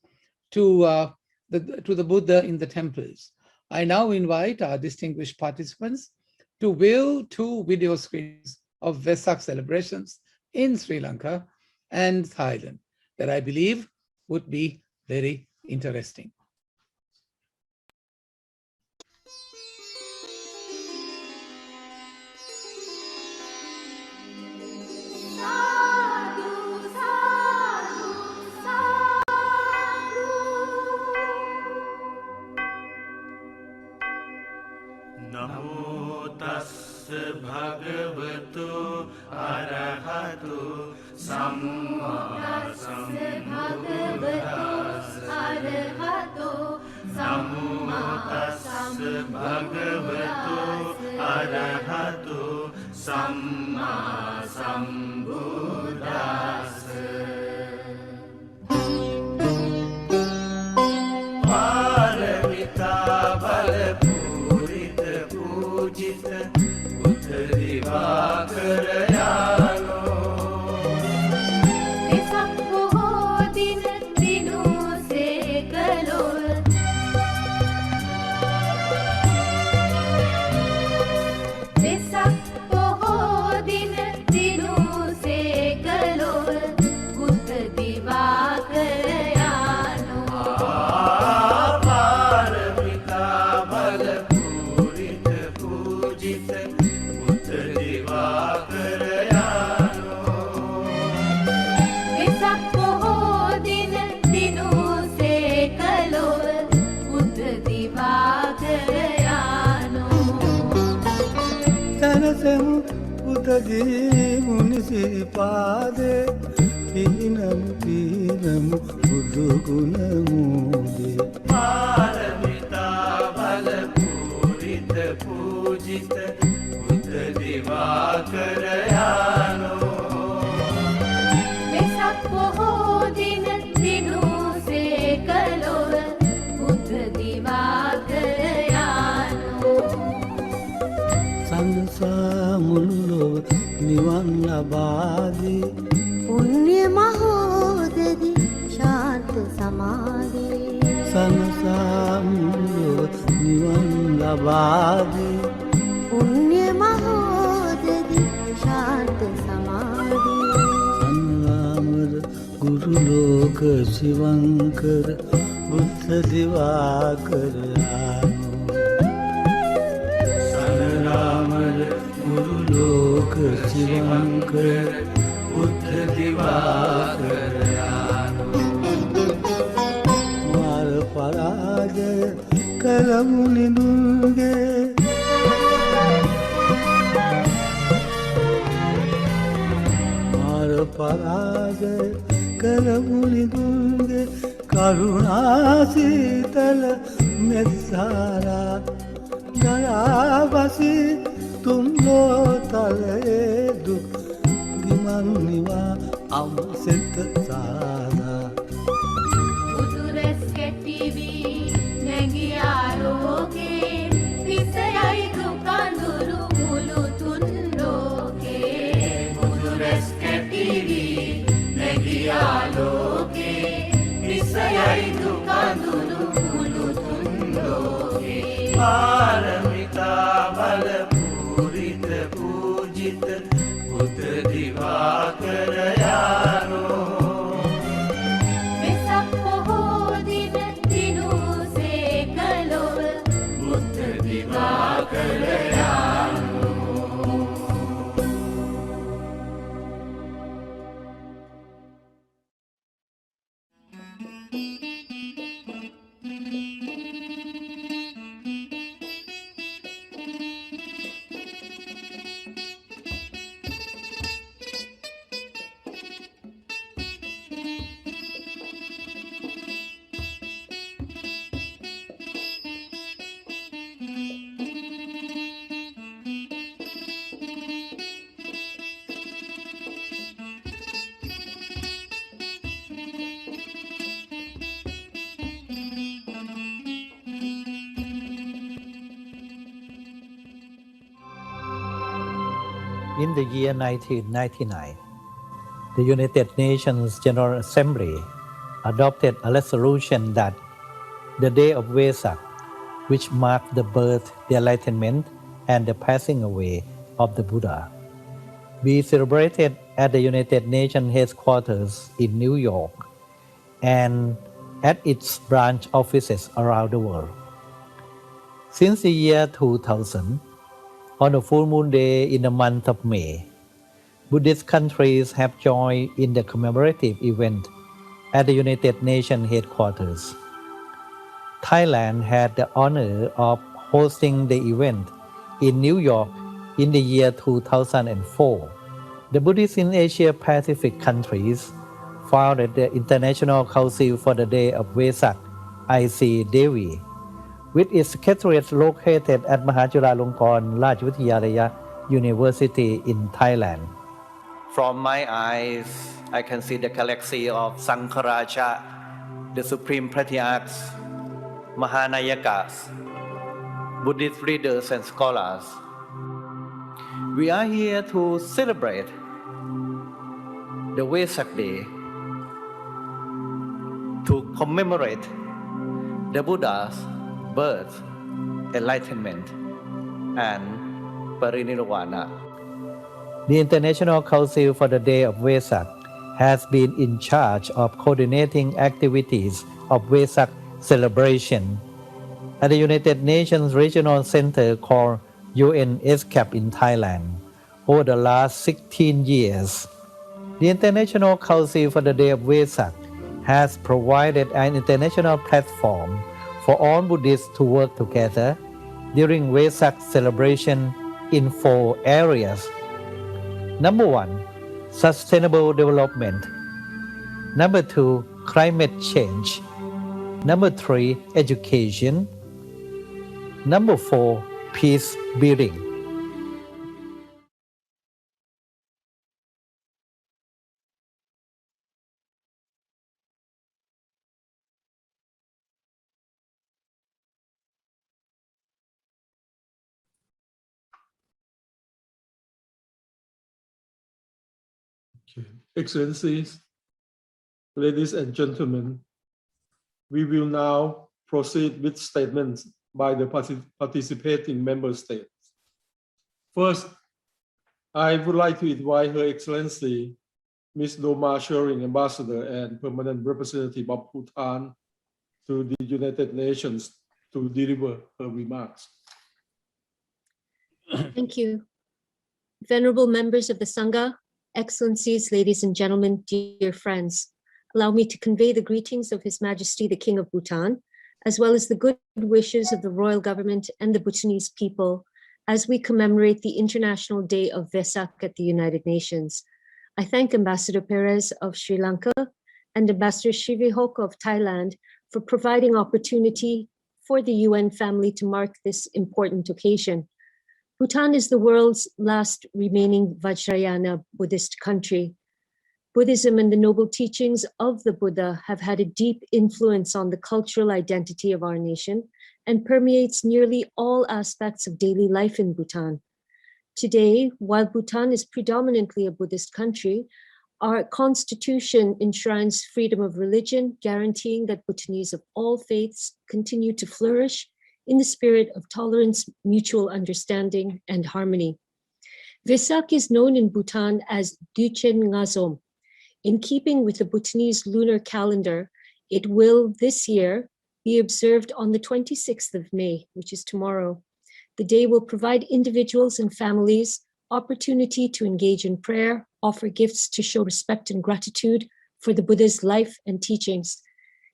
Speaker 3: to the Buddha in the temples. I now invite our distinguished participants to view two video screens of Vesak celebrations in Sri Lanka and Thailand that I believe would be very interesting.
Speaker 14: Namo bhagavato arahato Namo tassa bhagavato arahato samma sambuddhassa Paramita balapurita pujita Buddha divakarayano
Speaker 15: Vesak Full Dinu se kalor Vesak Full Dinu se kalor Buddha divakarayano
Speaker 14: Paramita balapurita pujita Buddha divakarayano
Speaker 15: Vesak Full Dinu se kalor Buddha divakarayano
Speaker 16: Tanasemu Buddhagi Munisipade Pinamu Buddha Gunamude
Speaker 14: Paramita balapurita pujita Buddha divakarayano
Speaker 15: Vesak Full Dinu se kalor Buddha divakarayano
Speaker 16: Sansa Mullo Nivan Labadi
Speaker 17: පුණ්‍ය මහෝදදි ශාන්ත සමාධි
Speaker 16: Sansa Mullo Nivan Labadi
Speaker 17: පුණ්‍ය මහෝදදි ශාන්ත සමාධි
Speaker 16: Sanramar Guru Loka Shivankar Buddha Divakarayano Sanramar Guru Loka Shivankar Buddha Divakarayano Mar Parajaya Kalamuni Durge Mar Parajaya Kalamuni Durge Karuna Sitala Metsara Garavasi Tumlo Tale Duk Gimaniva Amset Sada
Speaker 15: උතුරස් කැටිවි නැගියාලෝකේ විසයයි දුකඳුරු මුළු තුන් ලෝකේ උතුරස් කැටිවි නැගියාලෝකේ විසයයි දුකඳුරු මුළු තුන් ලෝකේ
Speaker 14: Paramita balapurita pujita Buddha divakarayano
Speaker 15: Vesak Full Dinu se kalor
Speaker 14: Buddha divakarayano
Speaker 18: In the year 1999, the United Nations General Assembly adopted a resolution that the day of Vesak, which marked the birth, the enlightenment, and the passing away of the Buddha, be celebrated at the United Nations headquarters in New York and at its branch offices around the world. Since the year 2000, on a full moon day in the month of May, Buddhist countries have joined in the commemorative event at the United Nations headquarters. Thailand had the honor of hosting the event in New York in the year 2004. The Buddhists in Asia Pacific countries founded the International Council for the Day of Vesak, ICDV, with its secretariat located at Mahajiralongkorn Rajvidyalaya University in Thailand. From my eyes, I can see the galaxy of Sankharaja, the Supreme Patriarchs, Mahanayakas, Buddhist leaders and scholars. We are here to celebrate the Vesak Day, to commemorate the Buddha's birth, enlightenment, and Parinibbana. The International Council for the Day of Vesak has been in charge of coordinating activities of Vesak celebration at the United Nations Regional Center called UNSCAP in Thailand over the last 16 years. The International Council for the Day of Vesak has provided an international platform for all Buddhists to work together during Vesak celebration in 4 areas. Number 1, sustainable development. Number 2, climate change. Number 3, education. Number 4, peace building.
Speaker 2: Excellencies, ladies and gentlemen, we will now proceed with statements by the participating member states. First, I would like to invite Her Excellency, Ms. Doma Schering, Ambassador and Permanent Representative of Bhutan to the United Nations, to deliver her remarks.
Speaker 19: Thank you. Venerable members of the Sangha, Excellencies, ladies and gentlemen, dear friends, allow me to convey the greetings of His Majesty the King of Bhutan, as well as the good wishes of the royal government and the Bhutanese people as we commemorate the International Day of Vesak at the United Nations. I thank Ambassador Perez of Sri Lanka and Ambassador Shivihok of Thailand for providing opportunity for the UN family to mark this important occasion. Bhutan is the world's last remaining Vajrayana Buddhist country. Buddhism and the noble teachings of the Buddha have had a deep influence on the cultural identity of our nation and permeates nearly all aspects of daily life in Bhutan. Today, while Bhutan is predominantly a Buddhist country, our constitution enshrines freedom of religion, guaranteeing that Bhutanese of all faiths continue to flourish in the spirit of tolerance, mutual understanding, and harmony. Vesak is known in Bhutan as Duchen Ngazom. In keeping with the Bhutanese lunar calendar, it will this year be observed on the 26th of May, which is tomorrow. The day will provide individuals and families opportunity to engage in prayer, offer gifts to show respect and gratitude for the Buddha's life and teachings.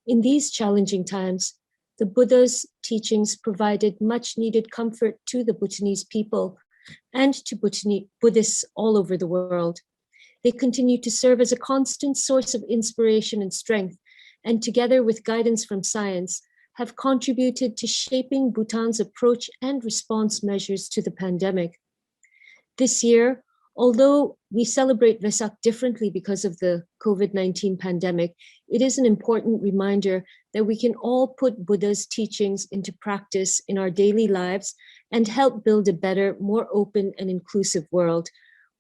Speaker 19: In these challenging times, the Buddha's teachings provided much needed comfort to the Bhutanese people and to Buddhists all over the world. They continue to serve as a constant source of inspiration and strength, and together with guidance from science, have contributed to shaping Bhutan's approach and response measures to the pandemic. This year, although we celebrate Vesak differently because of the COVID-19 pandemic, it is an important reminder that we can all put Buddha's teachings into practice in our daily lives and help build a better, more open and inclusive world.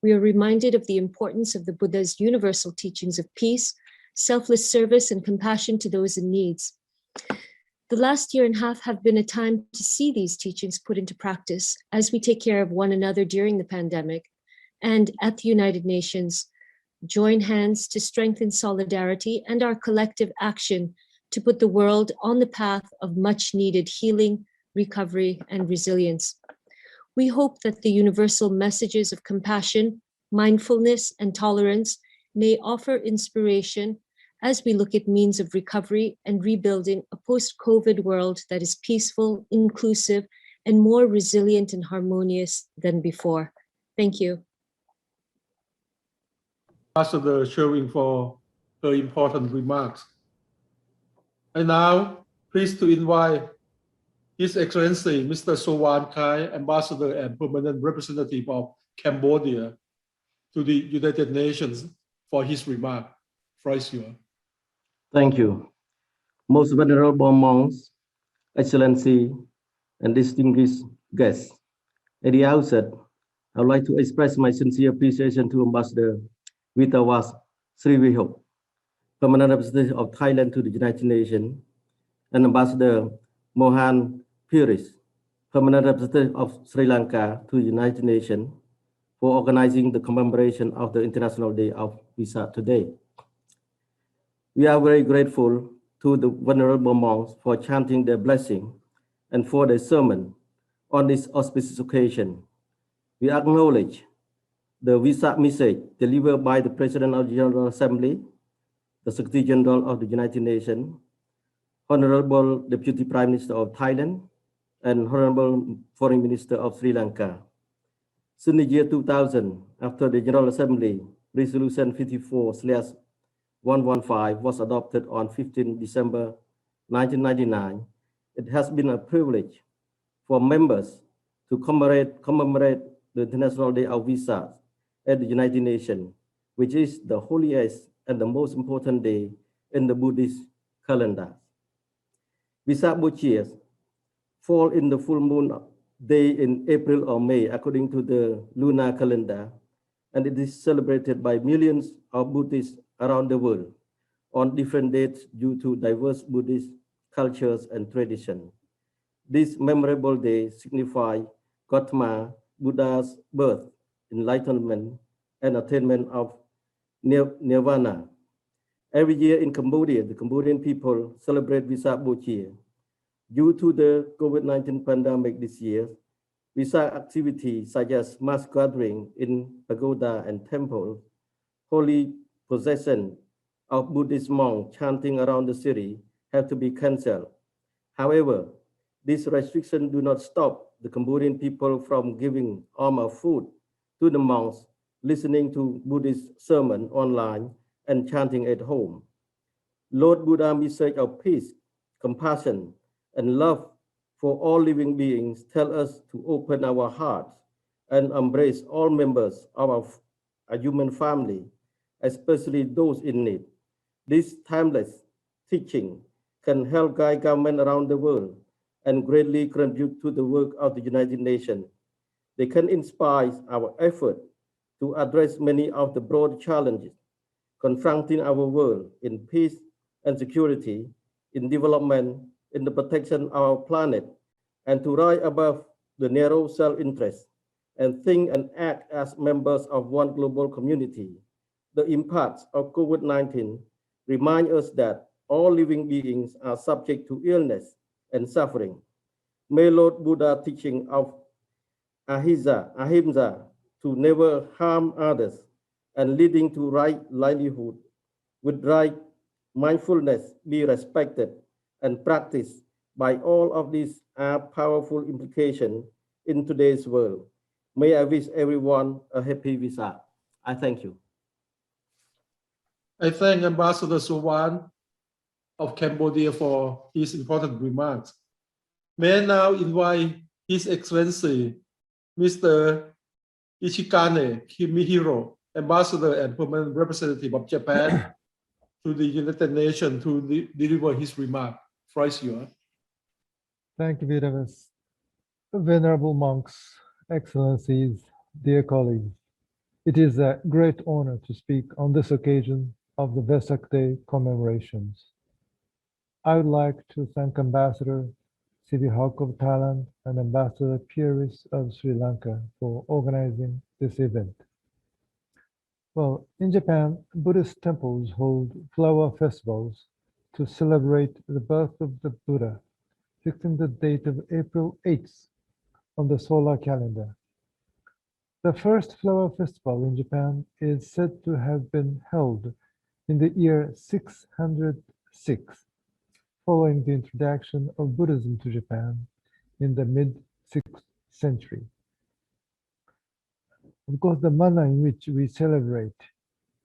Speaker 19: We are reminded of the importance of the Buddha's universal teachings of peace, selfless service, and compassion to those in need. The last year and a half have been a time to see these teachings put into practice as we take care of one another during the pandemic, and at the United Nations, join hands to strengthen solidarity and our collective action to put the world on the path of much needed healing, recovery, and resilience. We hope that the universal messages of compassion, mindfulness, and tolerance may offer inspiration as we look at means of recovery and rebuilding a post-COVID world that is peaceful, inclusive, and more resilient and harmonious than before. Thank you.
Speaker 2: Ambassador Sherwin for her important remarks. And now, pleased to invite His Excellency Mr. Sowan Kai, Ambassador and Permanent Representative of Cambodia to the United Nations for his remark. Floor is yours.
Speaker 20: Thank you. Most venerable monks, Excellency, and distinguished guests. At the outset, I would like to express my sincere appreciation to Ambassador Witawas Sriwihok, Permanent Representative of Thailand to the United Nations, and Ambassador Mohan Piris, Permanent Representative of Sri Lanka to the United Nations, for organizing the commemoration of the International Day of Vesak today. We are very grateful to the venerable monks for chanting their blessing and for their sermon on this auspicious occasion. We acknowledge the Vesak message delivered by the President of the General Assembly, the Secretary General of the United Nations, Honorable Deputy Prime Minister of Thailand, and Honorable Foreign Minister of Sri Lanka. Since the year 2000, after the General Assembly Resolution 54/115 was adopted on 15 December 1999, it has been a privilege for members to commemorate the International Day of Vesak at the United Nations, which is the holiest and the most important day in the Buddhist calendar. Vesak Buchias fall in the full moon day in April or May, according to the lunar calendar, and it is celebrated by millions of Buddhists around the world on different dates due to diverse Buddhist cultures and traditions. This memorable day signifies Gautama Buddha's birth, enlightenment, and attainment of nirvana. Every year in Cambodia, the Cambodian people celebrate Vesak Buchia. Due to the COVID-19 pandemic this year, Vesak activities such as mass gathering in pagoda and temple, holy procession of Buddhist monks chanting around the city have to be cancelled. However, these restrictions do not stop the Cambodian people from giving alms food to the monks, listening to Buddhist sermon online, and chanting at home. Lord Buddha's message of peace, compassion, and love for all living beings tell us to open our hearts and embrace all members of our human family, especially those in need. This timeless teaching can help guide government around the world and greatly contribute to the work of the United Nations. They can inspire our effort to address many of the broad challenges confronting our world in peace and security, in development, in the protection of our planet, and to rise above the narrow self-interest and think and act as members of one global community. The impacts of COVID-19 remind us that all living beings are subject to illness and suffering. May Lord Buddha teaching of ahimsa, to never harm others, and leading to right livelihood with right mindfulness be respected and practiced by all of these are powerful implications in today's world. May I wish everyone a happy Vesak. I thank you.
Speaker 2: I thank Ambassador Sowan of Cambodia for his important remarks. May I now invite His Excellency Mr. Ichikane Kimihiro, Ambassador and Permanent Representative of Japan to the United Nations to deliver his remark. Floor is yours.
Speaker 21: Thank you, Vedas. Venerable monks, excellencies, dear colleagues, it is a great honor to speak on this occasion of the Vesak Day commemorations. I would like to thank Ambassador Sriwihok of Thailand and Ambassador Piris of Sri Lanka for organizing this event. Well, in Japan, Buddhist temples hold flower festivals to celebrate the birth of the Buddha, fixing the date of April 8th on the solar calendar. The first flower festival in Japan is said to have been held in the year 606, following the introduction of Buddhism to Japan in the mid-6th century. Of course, the manner in which we celebrate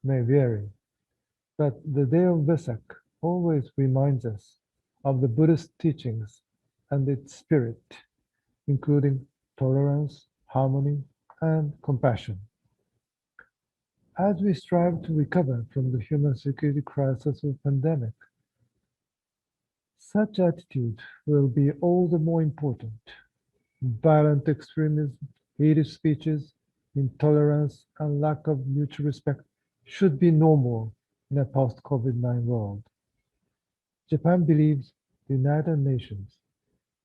Speaker 21: may vary, but the day of Vesak always reminds us of the Buddhist teachings and its spirit, including tolerance, harmony, and compassion. As we strive to recover from the human security crisis of pandemic, such attitude will be all the more important. Violent extremism, hated speeches, intolerance, and lack of mutual respect should be normal in a post-COVID-19 world. Japan believes the United Nations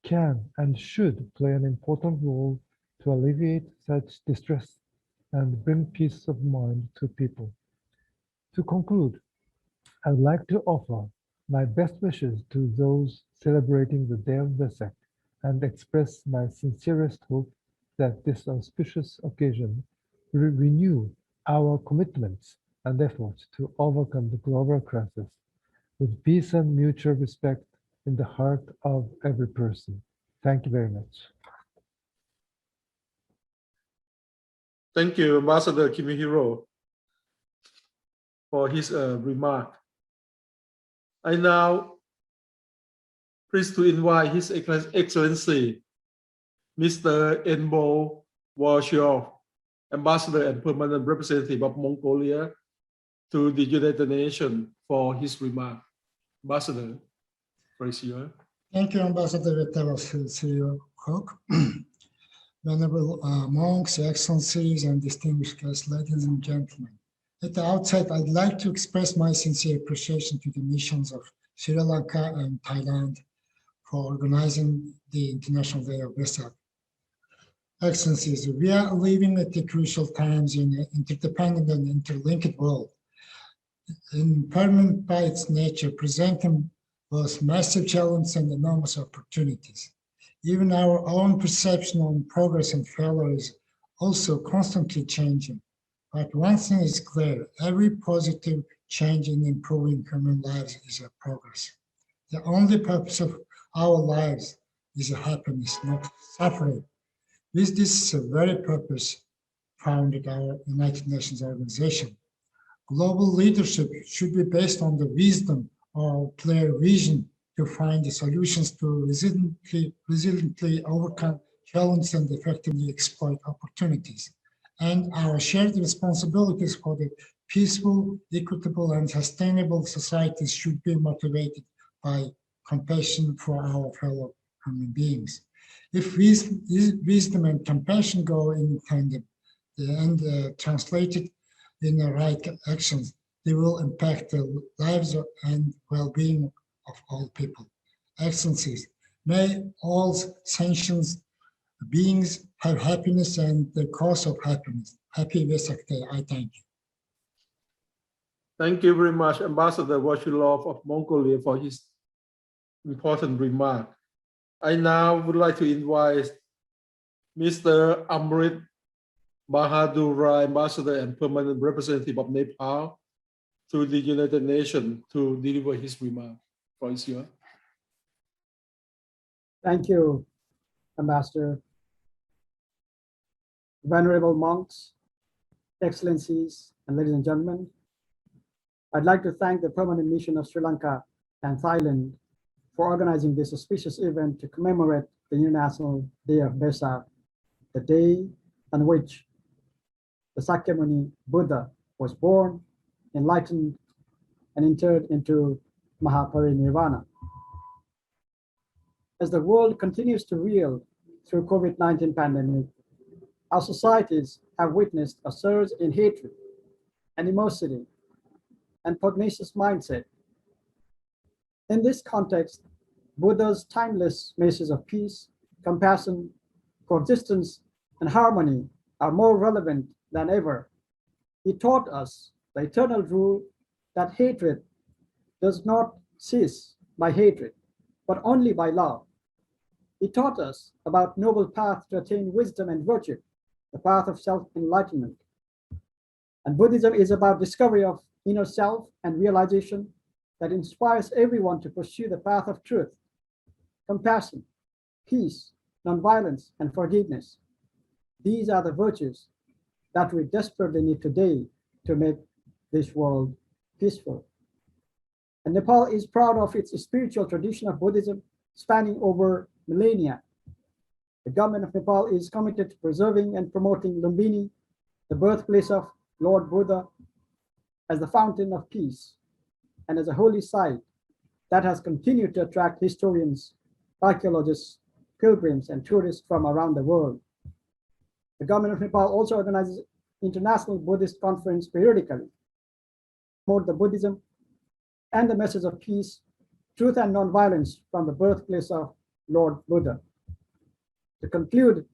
Speaker 21: can and should play an important role to alleviate such distress and bring peace of mind to people. To conclude, I would like to offer my best wishes to those celebrating the Day of Vesak and express my sincerest hope that this auspicious occasion will renew our commitments and efforts to overcome the global crisis with peace and mutual respect in the heart of every person. Thank you very much.
Speaker 2: Thank you, Ambassador Kimihiro, for his remark. I now pleased to invite His Excellency, Mr. Enbo Warshiov, Ambassador and Permanent Representative of Mongolia to the United Nations for his remark. Ambassador, praise you.
Speaker 1: Thank you, Ambassador Vesak Hawk. Venerable monks, excellencies, and distinguished guests, ladies and gentlemen. At the outset, I'd like to express my sincere appreciation to the missions of Sri Lanka and Thailand for organizing the International Day of Vesak. Excellencies, we are living at the crucial times in an interdependent and interlinked world. Impermanent by its nature, presenting both massive challenges and enormous opportunities. Even our own perception on progress and failure is also constantly changing. But one thing is clear, every positive change in improving human lives is a progress. The only purpose of our lives is happiness, not suffering. With this very purpose founded our United Nations organization. Global leadership should be based on the wisdom or clear vision to find the solutions to resiliently overcome challenges and effectively exploit opportunities. And our shared responsibilities for the peaceful, equitable, and sustainable societies should be motivated by compassion for our fellow human beings. If wisdom and compassion go in tandem and translated in the right actions, they will impact the lives and well-being of all people. Excellencies, may all sentient beings have happiness and the cause of happiness. Happy Vesak Day. I thank you.
Speaker 2: Thank you very much, Ambassador Washilov of Mongolia, for his important remark. I now would like to invite Mr. Amrit Bahadur Rai, Ambassador and Permanent Representative of Nepal to the United Nations, to deliver his remark.
Speaker 22: Thank you, Ambassador. Venerable monks, excellencies, and ladies and gentlemen, I'd like to thank the Permanent Mission of Sri Lanka and Thailand for organizing this auspicious event to commemorate the International Day of Vesak, the day on which the Sakyamuni Buddha was born, enlightened, and entered into Mahaparinibbana. As the world continues to reel through COVID-19 pandemic, our societies have witnessed a surge in hatred, animosity, and pugnacious mindset. In this context, Buddha's timeless messages of peace, compassion, coexistence, and harmony are more relevant than ever. He taught us the eternal rule that hatred does not cease by hatred, but only by love. He taught us about noble path to attain wisdom and virtue, the path of self-enlightenment. And Buddhism is about discovery of inner self and realization that inspires everyone to pursue the path of truth, compassion, peace, nonviolence, and forgiveness. These are the virtues that we desperately need today to make this world peaceful. And Nepal is proud of its spiritual tradition of Buddhism spanning over millennia. The government of Nepal is committed to preserving and promoting Lumbini, the birthplace of Lord Buddha, as the fountain of peace and as a holy site that has continued to attract historians, archaeologists, pilgrims, and tourists from around the world. The government of Nepal also organizes international Buddhist conference periodically to promote the Buddhism and the message of peace, truth, and nonviolence from the birthplace of Lord Buddha. To conclude,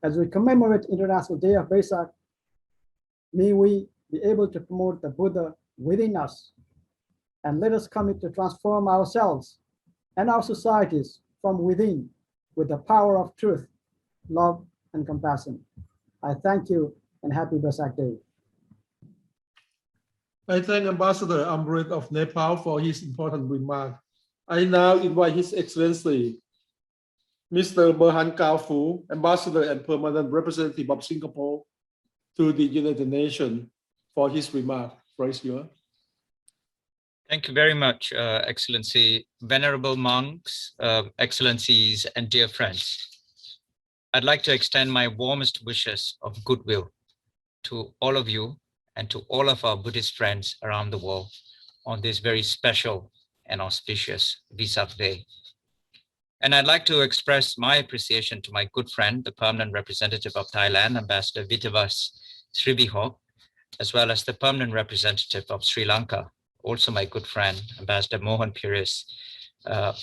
Speaker 22: as we commemorate International Day of Vesak, may we be able to promote the Buddha within us, and let us commit to transform ourselves and our societies from within with the power of truth, love, and compassion. I thank you and happy Vesak Day.
Speaker 2: I thank Ambassador Amrit of Nepal for his important remark. I now invite His Excellency, Mr. Berhan Kaufu, Ambassador and Permanent Representative of Singapore to the United Nations, for his remark. Praise you.
Speaker 4: Thank you very much, Excellency, venerable monks, excellencies, and dear friends. I'd like to extend my warmest wishes of goodwill to all of you and to all of our Buddhist friends around the world on this very special and auspicious Vesak Day. And I'd like to express my appreciation to my good friend, the permanent representative of Thailand, Ambassador Vittavas Srivihoc, as well as the permanent representative of Sri Lanka, also my good friend, Ambassador Mohan Pires,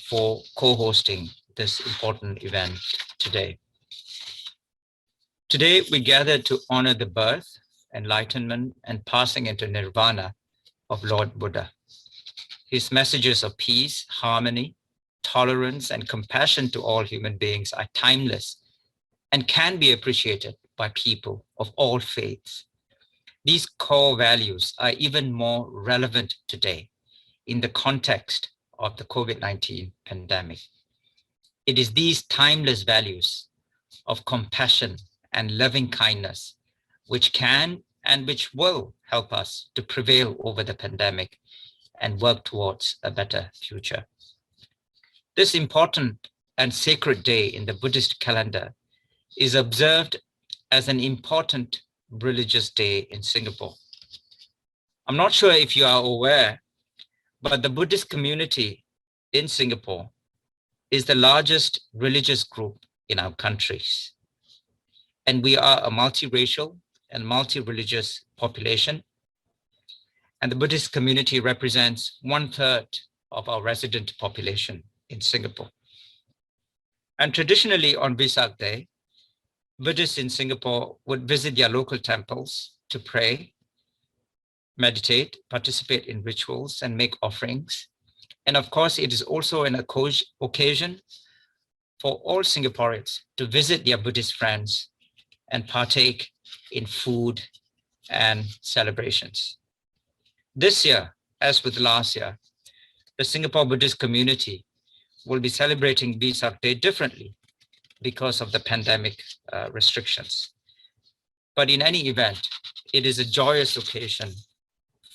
Speaker 4: for co-hosting this important event today. Today, we gather to honor the birth, enlightenment, and passing into nirvana of Lord Buddha. His messages of peace, harmony, tolerance, and compassion to all human beings are timeless and can be appreciated by people of all faiths. These core values are even more relevant today in the context of the COVID-19 pandemic. It is these timeless values of compassion and loving kindness which can and which will help us to prevail over the pandemic and work towards a better future. This important and sacred day in the Buddhist calendar is observed as an important religious day in Singapore. I'm not sure if you are aware, but the Buddhist community in Singapore is the largest religious group in our countries. And we are a multiracial and multi-religious population. And the Buddhist community represents 1/3 of our resident population in Singapore. And traditionally on Vesak Day, Buddhists in Singapore would visit their local temples to pray, meditate, participate in rituals, and make offerings. And of course, it is also an occasion for all Singaporeans to visit their Buddhist friends and partake in food and celebrations. This year, as with last year, the Singapore Buddhist community will be celebrating Vesak Day differently because of the pandemic restrictions. But in any event, it is a joyous occasion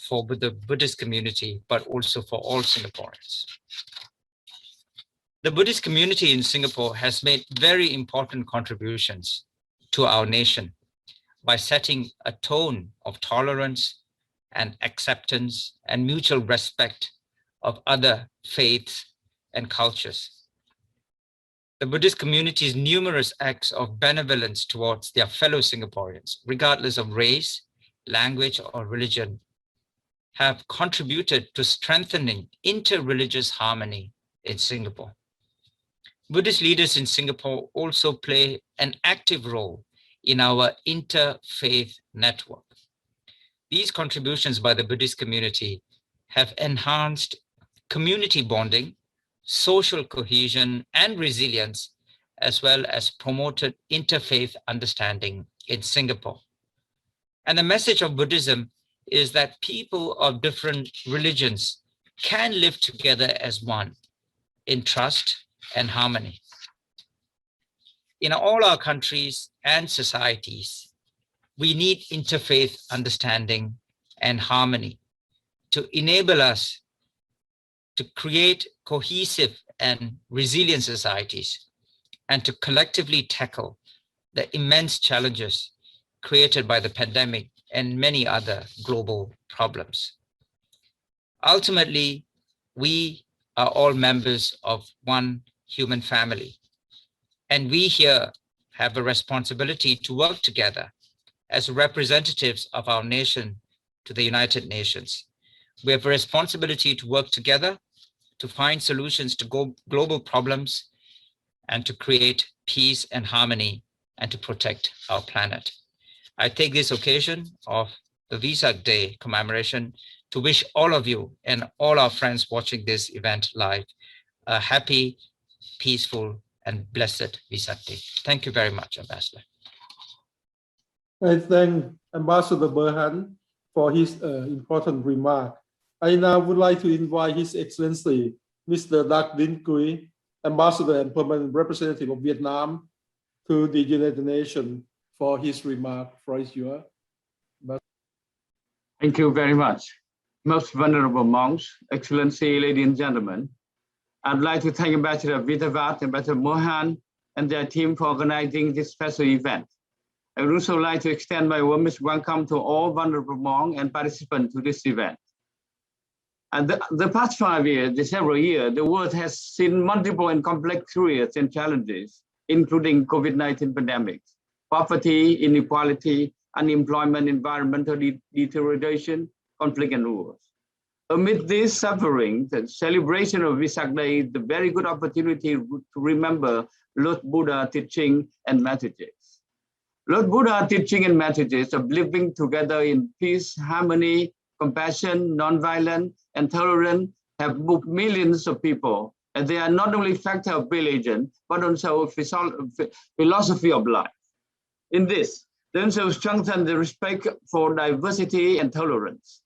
Speaker 4: for the Buddhist community, but also for all Singaporeans. The Buddhist community in Singapore has made very important contributions to our nation by setting a tone of tolerance and acceptance and mutual respect of other faiths and cultures. The Buddhist community's numerous acts of benevolence towards their fellow Singaporeans, regardless of race, language, or religion, have contributed to strengthening inter-religious harmony in Singapore. Buddhist leaders in Singapore also play an active role in our interfaith network. These contributions by the Buddhist community have enhanced community bonding, social cohesion, and resilience, as well as promoted interfaith understanding in Singapore. And the message of Buddhism is that people of different religions can live together as one in trust and harmony. In all our countries and societies, we need interfaith understanding and harmony to enable us to create cohesive and resilient societies and to collectively tackle the immense challenges created by the pandemic and many other global problems. Ultimately, we are all members of one human family, and we here have a responsibility to work together as representatives of our nation to the United Nations. We have a responsibility to work together to find solutions to global problems and to create peace and harmony and to protect our planet. I take this occasion of the Vesak Day commemoration to wish all of you and all our friends watching this event live a happy, peaceful, and blessed Vesak Day. Thank you very much, Ambassador.
Speaker 2: I thank Ambassador Berhan for his important remark. I now would like to invite His Excellency, Mr. Dak Din Kui, Ambassador and Permanent Representative of Vietnam to the United Nations for his remark. For your.
Speaker 5: Thank you very much. Most venerable monks, Excellency, ladies and gentlemen, I'd like to thank Ambassador Vitavat, Ambassador Mohan, and their team for organizing this special event. I would also like to extend my warmest welcome to all venerable monks and participants to this event. And the past 5 years, the several years, the world has seen multiple and complex threats and challenges, including COVID-19 pandemics, poverty, inequality, unemployment, environmental deterioration, conflict, and wars. Amid this suffering, the celebration of Vesak Day is a very good opportunity to remember Lord Buddha's teaching and messages. Lord Buddha's teaching and messages of living together in peace, harmony, compassion, nonviolence, and tolerance have moved millions of people, and they are not only a factor of religion, but also a philosophy of life. In this, they also strengthen the respect for diversity and tolerance,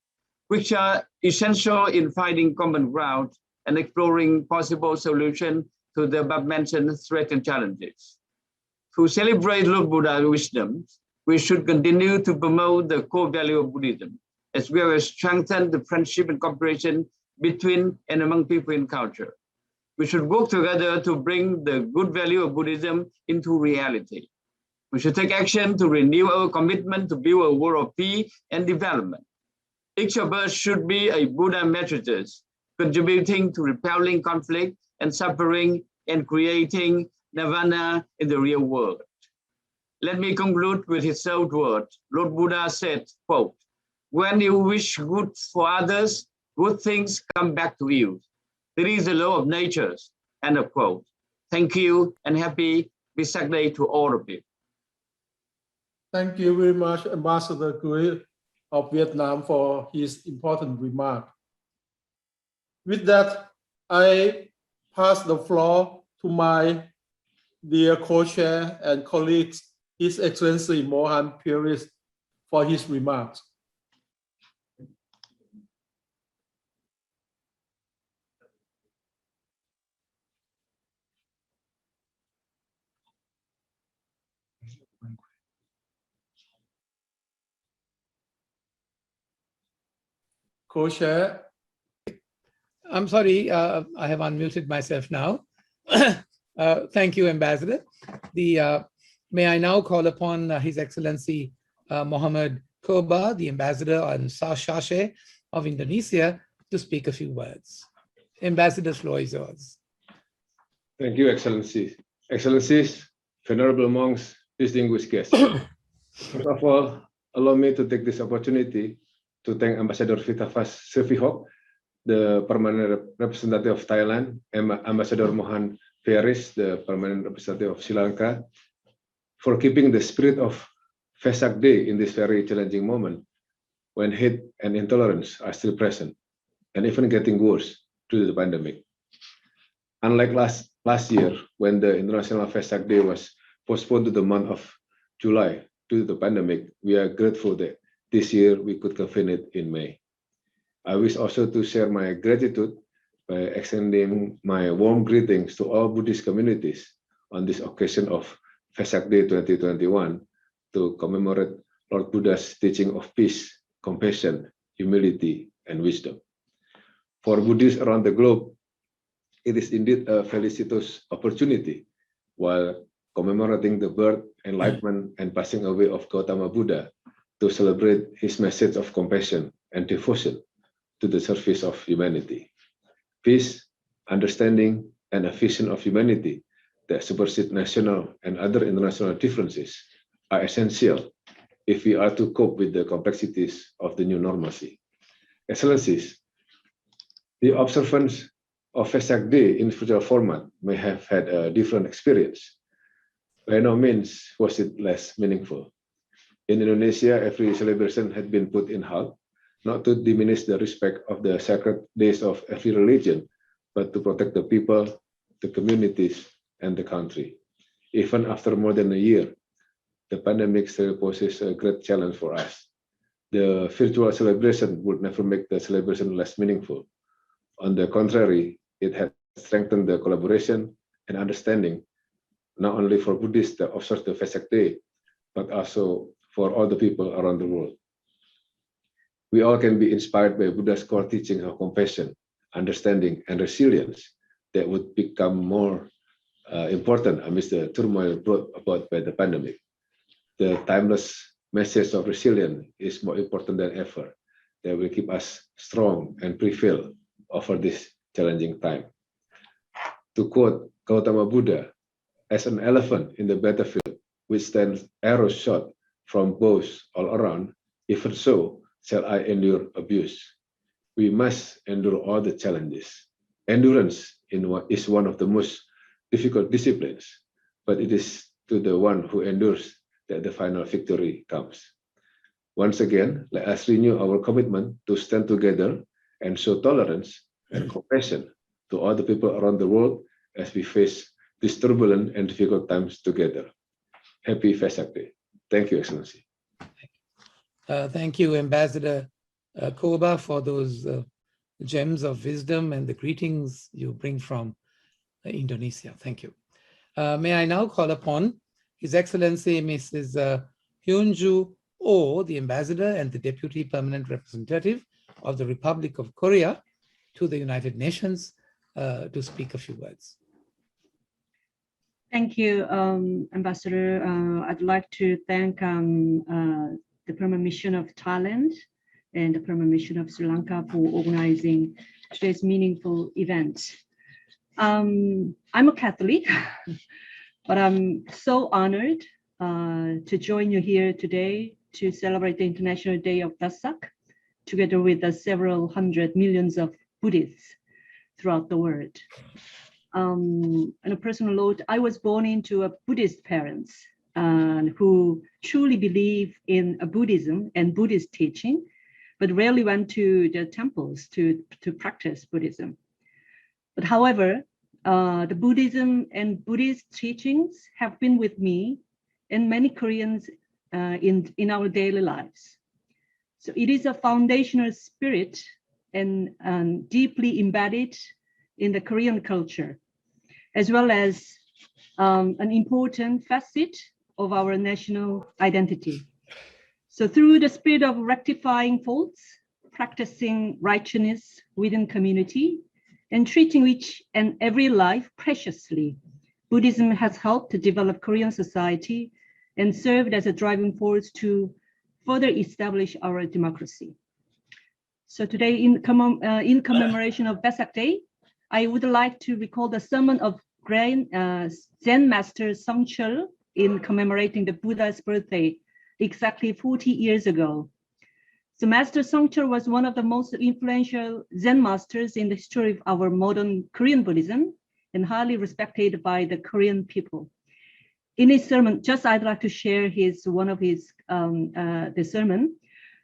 Speaker 5: which are essential in finding common ground and exploring possible solutions to the above-mentioned threats and challenges. To celebrate Lord Buddha's wisdom, we should continue to promote the core value of Buddhism, as well as strengthen the friendship and cooperation between and among people in culture. We should work together to bring the good value of Buddhism into reality. We should take action to renew our commitment to build a world of peace and development. Each of us should be a Buddha messenger, contributing to repelling conflict and suffering and creating nirvana in the real world. Let me conclude with his own words. Lord Buddha said, quote, "When you wish good for others, good things come back to you. It is the law of nature," end of quote. Thank you and happy Vesak Day to all of you.
Speaker 2: Thank you very much, Ambassador Kui of Vietnam, for his important remark. With that, I pass the floor to my dear co-chair and colleagues, His Excellency Mohan Piris, for his remarks. Co-chair.
Speaker 3: I'm sorry, I have unmuted myself now. Thank you, Ambassador. May I now call upon His Excellency Muhammad Koba, the Ambassador on Sashache of Indonesia, to speak a few words. Ambassador, the floor is yours.
Speaker 9: Thank you, Excellencies. Excellencies, venerable monks, distinguished guests. First of all, allow me to take this opportunity to thank Ambassador Vitavas Servihok, the permanent representative of Thailand, and Ambassador Mohan Piris, the permanent representative of Sri Lanka, for keeping the spirit of Vesak Day in this very challenging moment when hate and intolerance are still present and even getting worse due to the pandemic. Unlike last year, when the International Vesak Day was postponed to the month of July due to the pandemic, we are grateful that this year we could convene it in May. I wish also to share my gratitude by extending my warm greetings to all Buddhist communities on this occasion of Vesak Day 2021 to commemorate
Speaker 6: Lord Buddha's teaching of peace, compassion, humility, and wisdom. For Buddhists around the globe, it is indeed a felicitous opportunity while commemorating the birth, enlightenment, and passing away of Gautama Buddha to celebrate his message of compassion and devotion to the service of humanity. Peace, understanding, and a vision of humanity that supersedes national and other international differences are essential if we are to cope with the complexities of the new normalcy. Excellencies, the observance of Vesak Day in virtual format may have had a different experience. By no means was it less meaningful. In Indonesia, every celebration had been put in halt, not to diminish the respect of the sacred days of every religion, but to protect the people, the communities, and the country. Even after more than a year, the pandemic still poses a great challenge for us. The virtual celebration would never make the celebration less meaningful. On the contrary, it had strengthened the collaboration and understanding, not only for Buddhists that observe the Vesak Day, but also for all the people around the world. We all can be inspired by Buddha's core teaching of compassion, understanding, and resilience that would become more important amidst the turmoil brought about by the pandemic. The timeless message of resilience is more important than ever. That will keep us strong and prevail over this challenging time. To quote Gautama Buddha, as an elephant in the battlefield which stands arrows shot from bows all around, even so shall I endure abuse. We must endure all the challenges. Endurance is one of the most difficult disciplines, but it is to the one who endures that the final victory comes. Once again, let us renew our commitment to stand together and show tolerance and compassion to all the people around the world as we face these turbulent and difficult times together. Happy Vesak Day. Thank you, Excellency.
Speaker 3: Thank you, Ambassador Koba, for those gems of wisdom and the greetings you bring from Indonesia. Thank you. May I now call upon His Excellency Mrs. Hyunju Oh, the Ambassador and the Deputy Permanent Representative of the Republic of Korea to the United Nations to speak a few words.
Speaker 7: Thank you, Ambassador. I'd like to thank the Permanent Mission of Thailand and the Permanent Mission of Sri Lanka for organizing today's meaningful event. I'm a Catholic, but I'm so honored to join you here today to celebrate the International Day of Vesak, together with the several hundred millions of Buddhists throughout the world. On a personal note, I was born into a Buddhist parents who truly believe in Buddhism and Buddhist teaching, but rarely went to the temples to practice Buddhism. But however, the Buddhism and Buddhist teachings have been with me and many Koreans in our daily lives. So it is a foundational spirit and deeply embedded in the Korean culture, as well as an important facet of our national identity. So through the spirit of rectifying faults, practicing righteousness within community, and treating each and every life preciously, Buddhism has helped to develop Korean society and served as a driving force to further establish our democracy. So today, in commemoration of Vesak Day, I would like to recall the sermon of Grand Zen Master Songchul in commemorating the Buddha's birthday exactly 40 years ago. So Master Songchul was one of the most influential Zen masters in the history of our modern Korean Buddhism and highly respected by the Korean people. In his sermon, I'd like to share one of his the sermon.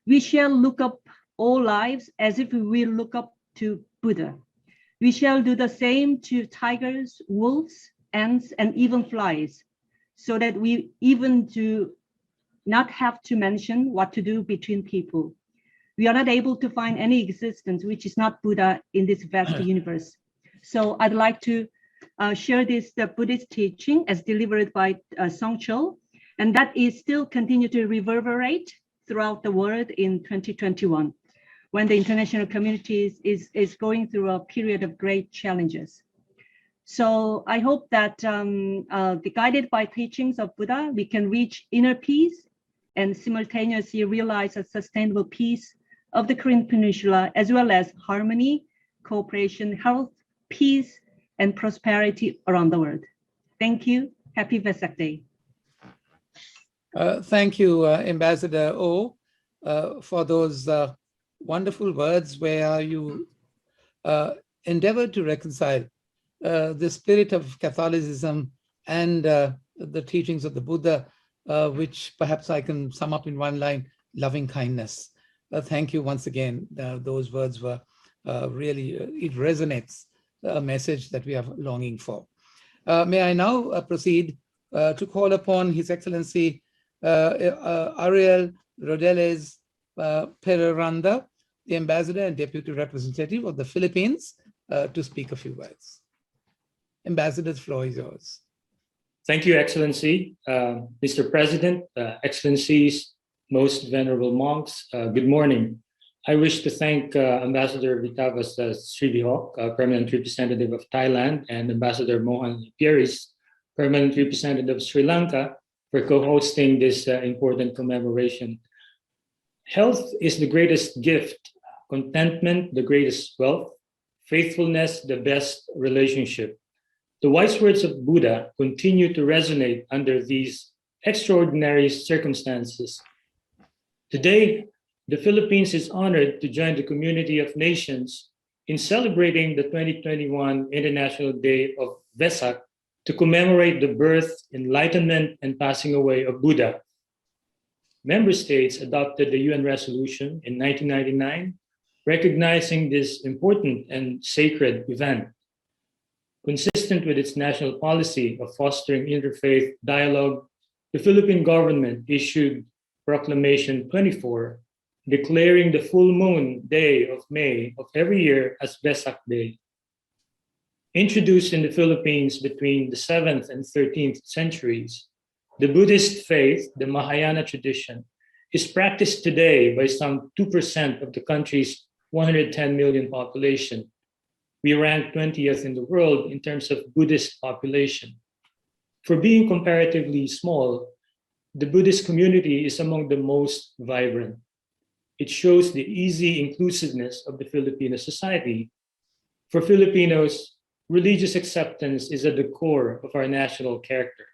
Speaker 7: We shall look up all lives as if we look up to Buddha. We shall do the same to tigers, wolves, ants, and even flies, so that we even do not have to mention what to do between people. We are not able to find any existence which is not Buddha in this vast universe. So I'd like to share the Buddhist teaching as delivered by Songchul and that is still continue to reverberate throughout the world in 2021, when the international community is going through a period of great challenges. So I hope that guided by teachings of Buddha, we can reach inner peace and simultaneously realize a sustainable peace of the Korean Peninsula, as well as harmony, cooperation, health, peace, and prosperity around the world. Thank you. Happy Vesak Day.
Speaker 3: Thank you, Ambassador O, for those wonderful words where you endeavored to reconcile the spirit of Catholicism and the teachings of the Buddha, which perhaps I can sum up in one line: loving kindness. Thank you once again. Those words were really, it resonates, a message that we are longing for. May I now proceed to call upon His Excellency Ariel Rodeles Pereranda, the Ambassador and Deputy Representative of the Philippines, to speak a few words. Ambassador, the floor is yours.
Speaker 8: Thank you, Excellency. Mr. President, Excellencies, most venerable monks, good morning. I wish to thank Ambassador Vitavas Srivihok, Permanent Representative of Thailand, and Ambassador Mohan Pieris, Permanent Representative of Sri Lanka, for co-hosting this important commemoration. Health is the greatest gift, contentment the greatest wealth, faithfulness the best relationship. The wise words of Buddha continue to resonate under these extraordinary circumstances. Today, the Philippines is honored to join the community of nations in celebrating the 2021 International Day of Vesak to commemorate the birth, enlightenment, and passing away of Buddha. Member states adopted the UN resolution in 1999, recognizing this important and sacred event. Consistent with its national policy of fostering interfaith dialogue, the Philippine government issued Proclamation 24, declaring the full moon day of May of every year as Vesak Day. Introduced in the Philippines between the 7th and 13th centuries, the Buddhist faith, the Mahayana tradition, is practiced today by some 2% of the country's 110 million population. We rank 20th in the world in terms of Buddhist population. For being comparatively small, the Buddhist community is among the most vibrant. It shows the easy inclusiveness of the Filipino society. For Filipinos, religious acceptance is at the core of our national character.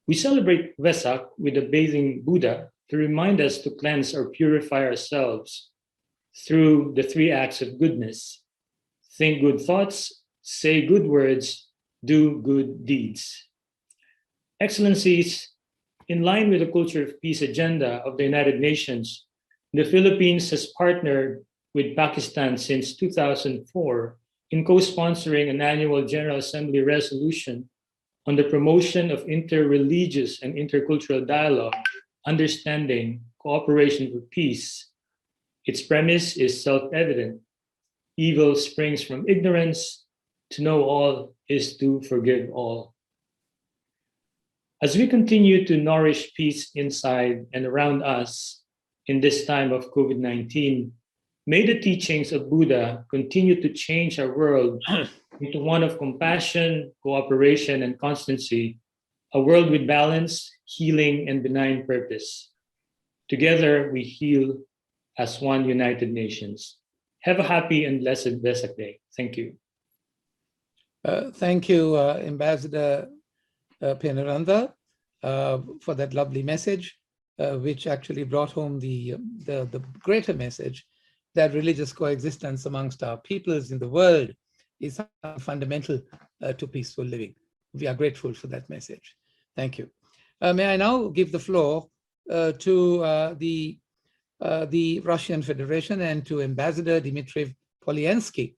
Speaker 8: We celebrate Vesak with a bathing Buddha to remind us to cleanse or purify ourselves through the 3 acts of goodness: think good thoughts, say good words, do good deeds. Excellencies, in line with the Culture of Peace agenda of the United Nations, the Philippines has partnered with Pakistan since 2004 in co-sponsoring an annual General Assembly resolution on the promotion of inter-religious and intercultural dialogue, understanding, cooperation for peace. Its premise is self-evident. Evil springs from ignorance. To know all is to forgive all. As we continue to nourish peace inside and around us in this time of COVID-19, may the teachings of Buddha continue to change our world into one of compassion, cooperation, and constancy, a world with balance, healing, and benign purpose. Together, we heal as one united nations. Have a happy and blessed Vesak Day. Thank you.
Speaker 3: Thank you, Ambassador Pereranda, for that lovely message, which actually brought home the greater message that religious coexistence amongst our peoples in the world is fundamental to peaceful living. We are grateful for that message. Thank you. May I now give the floor to the Russian Federation and to Ambassador Dmitry Polyansky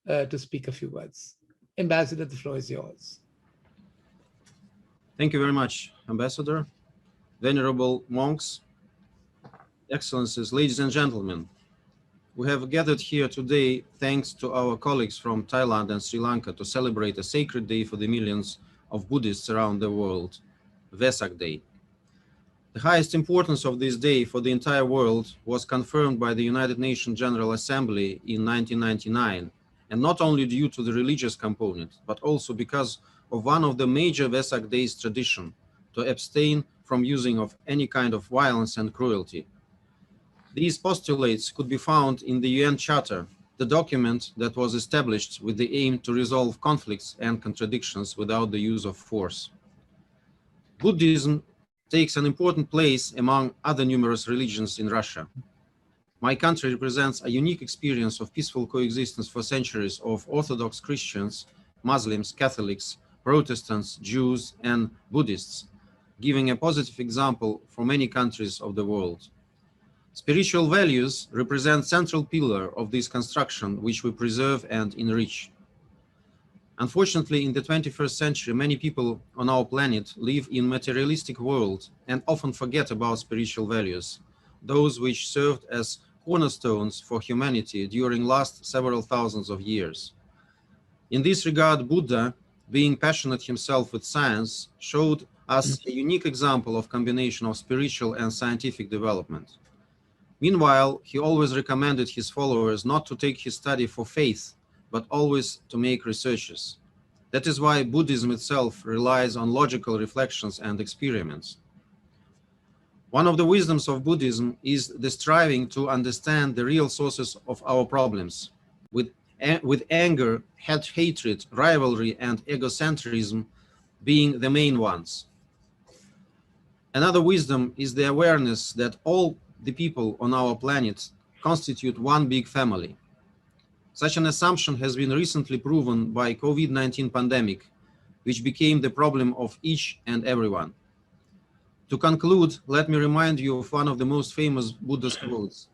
Speaker 3: to speak a few words. Ambassador, the floor is yours.
Speaker 10: Thank you very much, Ambassador. Venerable monks, excellencies, ladies and gentlemen, we have gathered here today thanks to our colleagues from Thailand and Sri Lanka to celebrate a sacred day for the millions of Buddhists around the world. Vesak Day. The highest importance of this day for the entire world was confirmed by the United Nations General Assembly in 1999, and not only due to the religious component, but also because of one of the major Vesak Days tradition, to abstain from using of any kind of violence and cruelty. These postulates could be found in the UN Charter, the document that was established with the aim to resolve conflicts and contradictions without the use of force. Buddhism takes an important place among other numerous religions in Russia. My country represents a unique experience of peaceful coexistence for centuries of Orthodox Christians, Muslims, Catholics, Protestants, Jews, and Buddhists, giving a positive example for many countries of the world. Spiritual values represent central pillar of this construction, which we preserve and enrich. Unfortunately, in the 21st century, many people on our planet live in materialistic world and often forget about spiritual values, those which served as cornerstones for humanity during last several thousands of years. In this regard, Buddha, being passionate himself with science, showed us a unique example of combination of spiritual and scientific development. Meanwhile, he always recommended his followers not to take his study for faith, but always to make researches. That is why Buddhism itself relies on logical reflections and experiments. One of the wisdoms of Buddhism is the striving to understand the real sources of our problems, with anger, hatred, rivalry, and egocentrism being the main ones. Another wisdom is the awareness that all the people on our planet constitute one big family. Such an assumption has been recently proven by COVID-19 pandemic, which became the problem of each and everyone. To conclude, let me remind you of one of the most famous Buddhist quotes.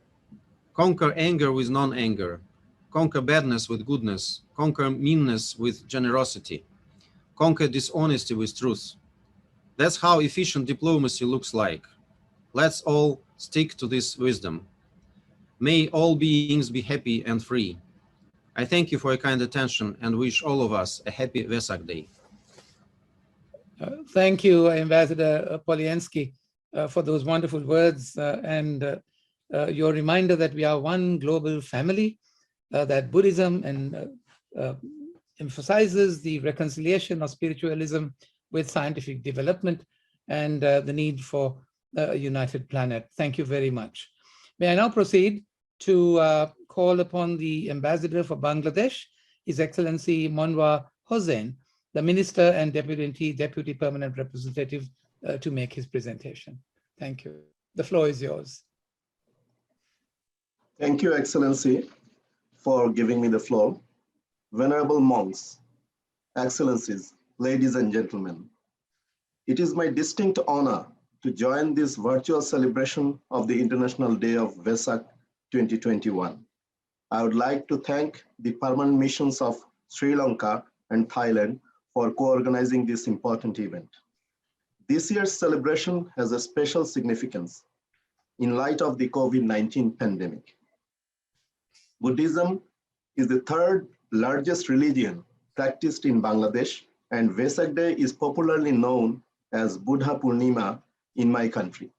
Speaker 10: Conquer anger with non-anger, conquer badness with goodness, conquer meanness with generosity, conquer dishonesty with truth. That's how efficient diplomacy looks like. Let's all stick to this wisdom. May all beings be happy and free. I thank you for your kind attention and wish all of us a happy Vesak Day.
Speaker 3: Thank you, Ambassador Polyansky, for those wonderful words and your reminder that we are one global family, that Buddhism emphasizes the reconciliation of spiritualism with scientific development and the need for a united planet. Thank you very much. May I now proceed to call upon the Ambassador for Bangladesh, His Excellency Monwar Hossain, the Minister and Deputy Permanent Representative, to make his presentation. Thank you. The floor is yours.
Speaker 11: Thank you, Excellency, for giving me the floor. Venerable monks, Excellencies, ladies and gentlemen, it is my distinct honor to join this virtual celebration of the International Day of Vesak 2021. I would like to thank the permanent missions of Sri Lanka and Thailand for co-organizing this important event. This year's celebration has a special significance in light of the COVID-19 pandemic. Buddhism is the third largest religion practiced in Bangladesh, and Vesak Day is popularly known as Buddha Purnima in my country.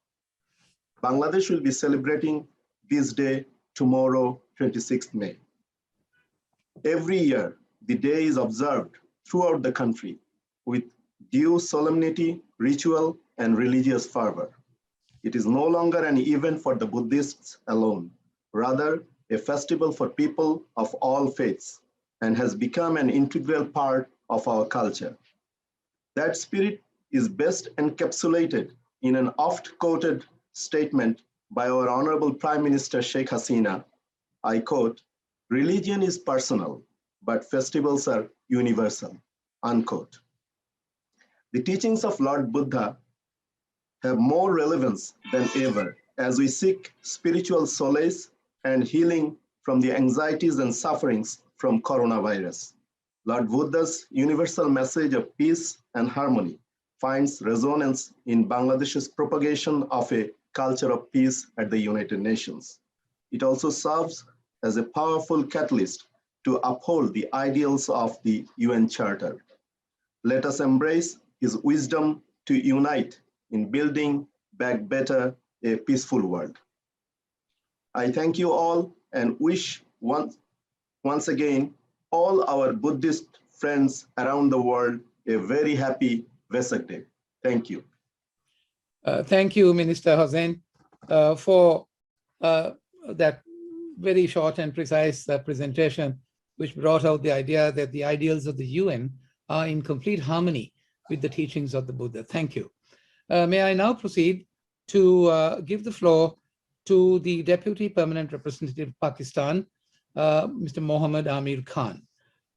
Speaker 11: Bangladesh will be celebrating this day tomorrow, 26th May. Every year, the day is observed throughout the country with due solemnity, ritual, and religious fervor. It is no longer an event for the Buddhists alone, rather a festival for people of all faiths, and has become an integral part of our culture. That spirit is best encapsulated in an oft-quoted statement by our Honorable Prime Minister Sheikh Hasina. I quote, "Religion is personal, but festivals are universal," unquote. The teachings of Lord Buddha have more relevance than ever as we seek spiritual solace and healing from the anxieties and sufferings from coronavirus. Lord Buddha's universal message of peace and harmony finds resonance in Bangladesh's propagation of a culture of peace at the United Nations. It also serves as a powerful catalyst to uphold the ideals of the UN Charter. Let us embrace his wisdom to unite in building back better a peaceful world. I thank you all and wish once again all our Buddhist friends around the world a very happy Vesak Day. Thank you.
Speaker 3: Thank you, Minister Hossain, for that very short and precise presentation, which brought out the idea that the ideals of the UN are in complete harmony with the teachings of the Buddha. Thank you. May I now proceed to give the floor to the Deputy Permanent Representative of Pakistan, Mr. Mohammad Amir Khan.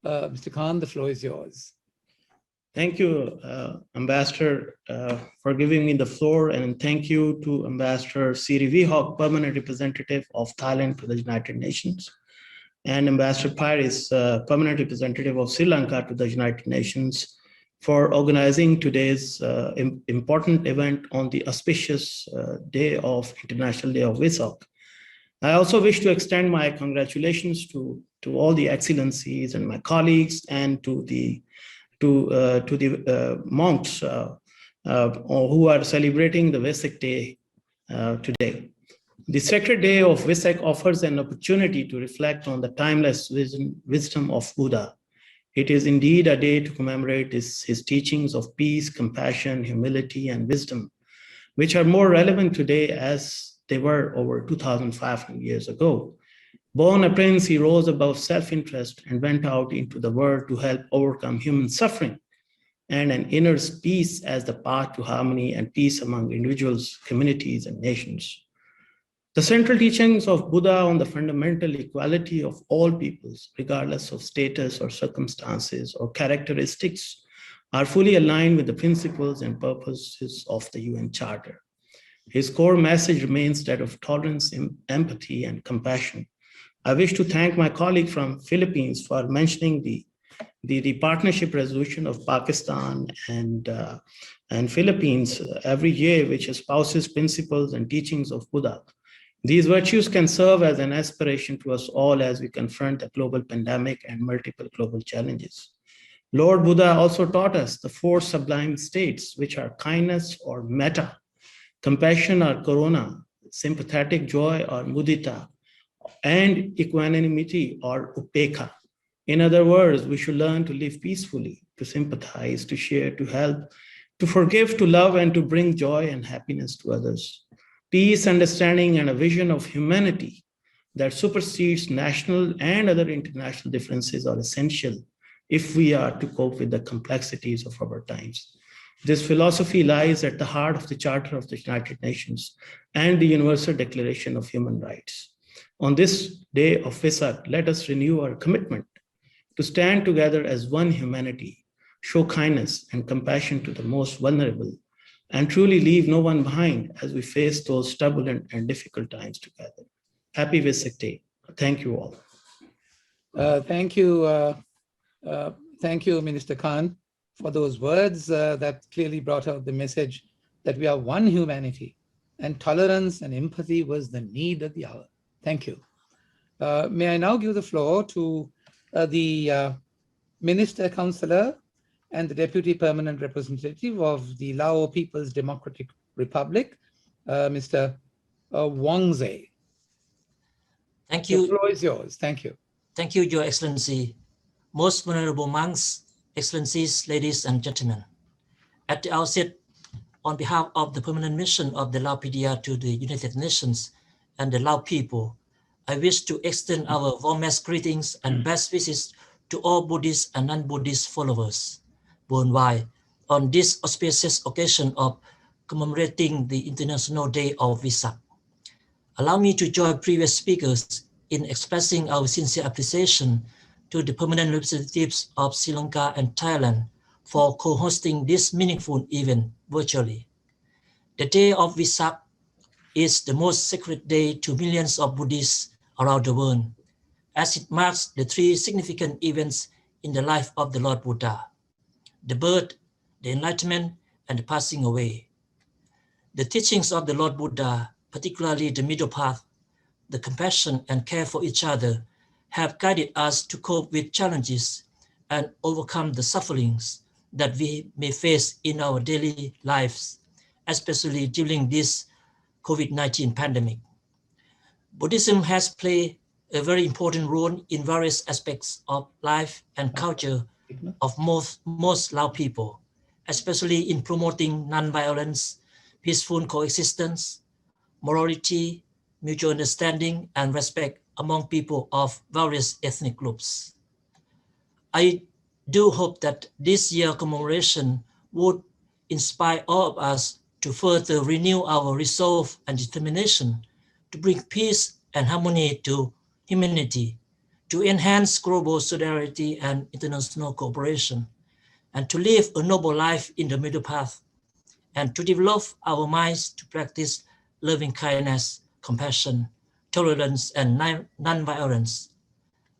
Speaker 3: Mr. Khan, the floor is yours.
Speaker 12: Thank you, Ambassador, for giving me the floor, and thank you to Ambassador Siri Vihok, Permanent Representative of Thailand to the United Nations, and Ambassador Paris, Permanent Representative of Sri Lanka to the United Nations, for organizing today's important event on the auspicious day of International Day of Vesak. I also wish to extend my congratulations to all the excellencies and my colleagues, and to the monks who are celebrating the Vesak Day today. The sacred day of Vesak offers an opportunity to reflect on the timeless wisdom of Buddha. It is indeed a day to commemorate his teachings of peace, compassion, humility, and wisdom, which are more relevant today as they were over 2,500 years ago. Born a prince, he rose above self-interest and went out into the world to help overcome human suffering and an inner peace as the path to harmony and peace among individuals, communities, and nations. The central teachings of Buddha on the fundamental equality of all peoples, regardless of status or circumstances or characteristics, are fully aligned with the principles and purposes of the UN Charter. His core message remains that of tolerance, empathy, and compassion. I wish to thank my colleague from Philippines for mentioning the partnership resolution of Pakistan and Philippines every year, which espouses principles and teachings of Buddha. These virtues can serve as an aspiration to us all as we confront the global pandemic and multiple global challenges. Lord Buddha also taught us the four sublime states, which are kindness or metta, compassion or karuna, sympathetic joy or mudita, and equanimity or upekha. In other words, we should learn to live peacefully, to sympathize, to share, to help, to forgive, to love, and to bring joy and happiness to others. Peace, understanding, and a vision of humanity that supersedes national and other international differences are essential if we are to cope with the complexities of our times. This philosophy lies at the heart of the Charter of the United Nations and the Universal Declaration of Human Rights. On this day of Vesak, let us renew our commitment to stand together as one humanity, show kindness and compassion to the most vulnerable, and truly leave no one behind as we face those turbulent and difficult times together. Happy Vesak Day. Thank you all.
Speaker 3: Thank you, Minister Khan, for those words that clearly brought out the message that we are one humanity, and tolerance and empathy was the need of the hour. Thank you. May I now give the floor to the Minister Councillor and the Deputy Permanent Representative of the Lao People's Democratic Republic, Mr. Wangze.
Speaker 13: Thank you.
Speaker 3: The floor is yours. Thank you.
Speaker 13: Thank you, Your Excellency. Most venerable monks, excellencies, ladies and gentlemen. At the outset, on behalf of the permanent mission of the Lao PDR to the United Nations and the Lao people, I wish to extend our warmest greetings and best wishes to all Buddhist and non-Buddhist followers worldwide on this auspicious occasion of commemorating the International Day of Vesak. Allow me to join previous speakers in expressing our sincere appreciation to the permanent representatives of Sri Lanka and Thailand for co-hosting this meaningful event virtually. The Day of Vesak is the most sacred day to millions of Buddhists around the world, as it marks the three significant events in the life of the Lord Buddha: the birth, the enlightenment, and the passing away. The teachings of the Lord Buddha, particularly the middle path, the compassion and care for each other, have guided us to cope with challenges and overcome the sufferings that we may face in our daily lives, especially during this COVID-19 pandemic. Buddhism has played a very important role in various aspects of life and culture of most Lao people, especially in promoting non-violence, peaceful coexistence, morality, mutual understanding, and respect among people of various ethnic groups. I do hope that this year's commemoration would inspire all of us to further renew our resolve and determination to bring peace and harmony to humanity, to enhance global solidarity and international cooperation, and to live a noble life in the middle path, and to develop our minds to practice loving kindness, compassion, tolerance, and non-violence.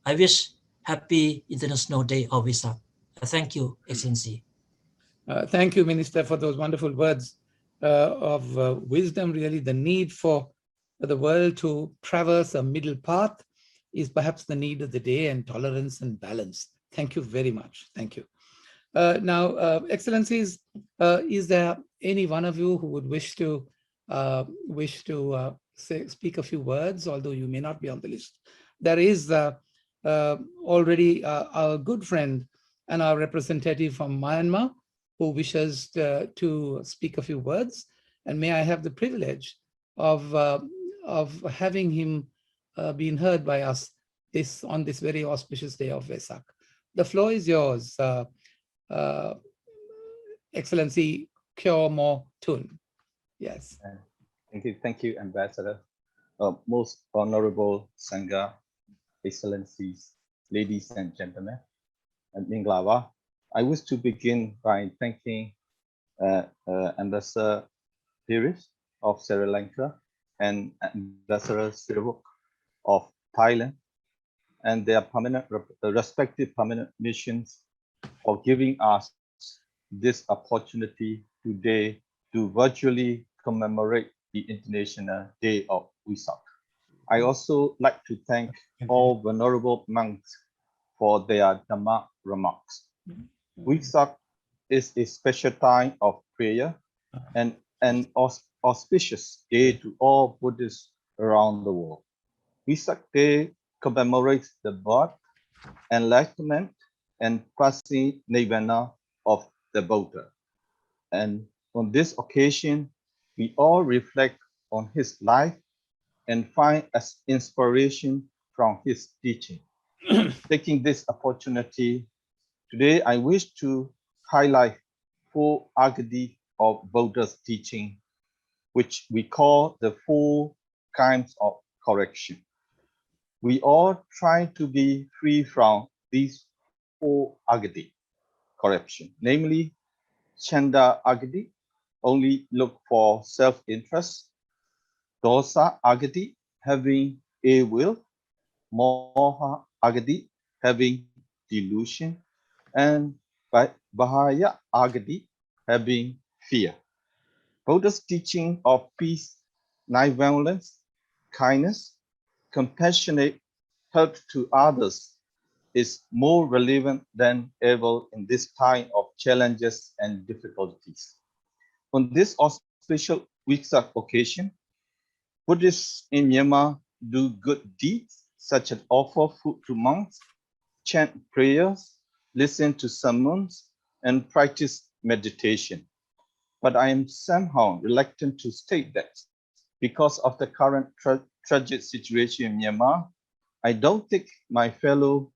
Speaker 13: I wish Happy International Day of Vesak. Thank you, Excellency.
Speaker 3: Thank you, Minister, for those wonderful words of wisdom. Really, the need for the world to traverse a middle path is perhaps the need of the day, and tolerance and balance. Thank you very much. Thank you. Now, Excellencies, is there any one of you who would wish to speak a few words, although you may not be on the list? There is already our good friend and our representative from Myanmar who wishes to speak a few words, and may I have the privilege of having him being heard by us on this very auspicious day of Vesak. The floor is yours, Excellency Kyo Mo Tun. Yes.
Speaker 16: Thank you, Ambassador. Most Honorable Sangha, Excellencies, ladies and gentlemen, and Minglawa. I wish to begin by thanking Ambassador Pires of Sri Lanka and Ambassador Siravok of Thailand and their respective permanent missions for giving us this opportunity today to virtually commemorate the International Day of Vesak. I also like to thank all venerable monks for their Dhamma remarks. Vesak is a special time of prayer and an auspicious day to all Buddhists around the world. Vesak Day commemorates the birth, enlightenment, and Parinnibbana of the Buddha. And on this occasion, we all reflect on his life and find as inspiration from his teaching. Taking this opportunity, today I wish to highlight 4 agadi of Buddha's teaching, which we call the 4 kinds of correction. We all try to be free from these 4 agadi corruption, namely Chanda agadi, only look for self-interest; Dosa agadi, having ill will; Moha agadi, having delusion; and Bahaya agadi, having fear. Buddha's teaching of peace, non-violence, kindness, compassionate help to others is more relevant than ever in this time of challenges and difficulties. On this auspicious Vesak occasion, Buddhists in Myanmar do good deeds such as offer food to monks, chant prayers, listen to sermons, and practice meditation. But I am somehow reluctant to state that because of the current tragic situation in Myanmar, I don't think my fellow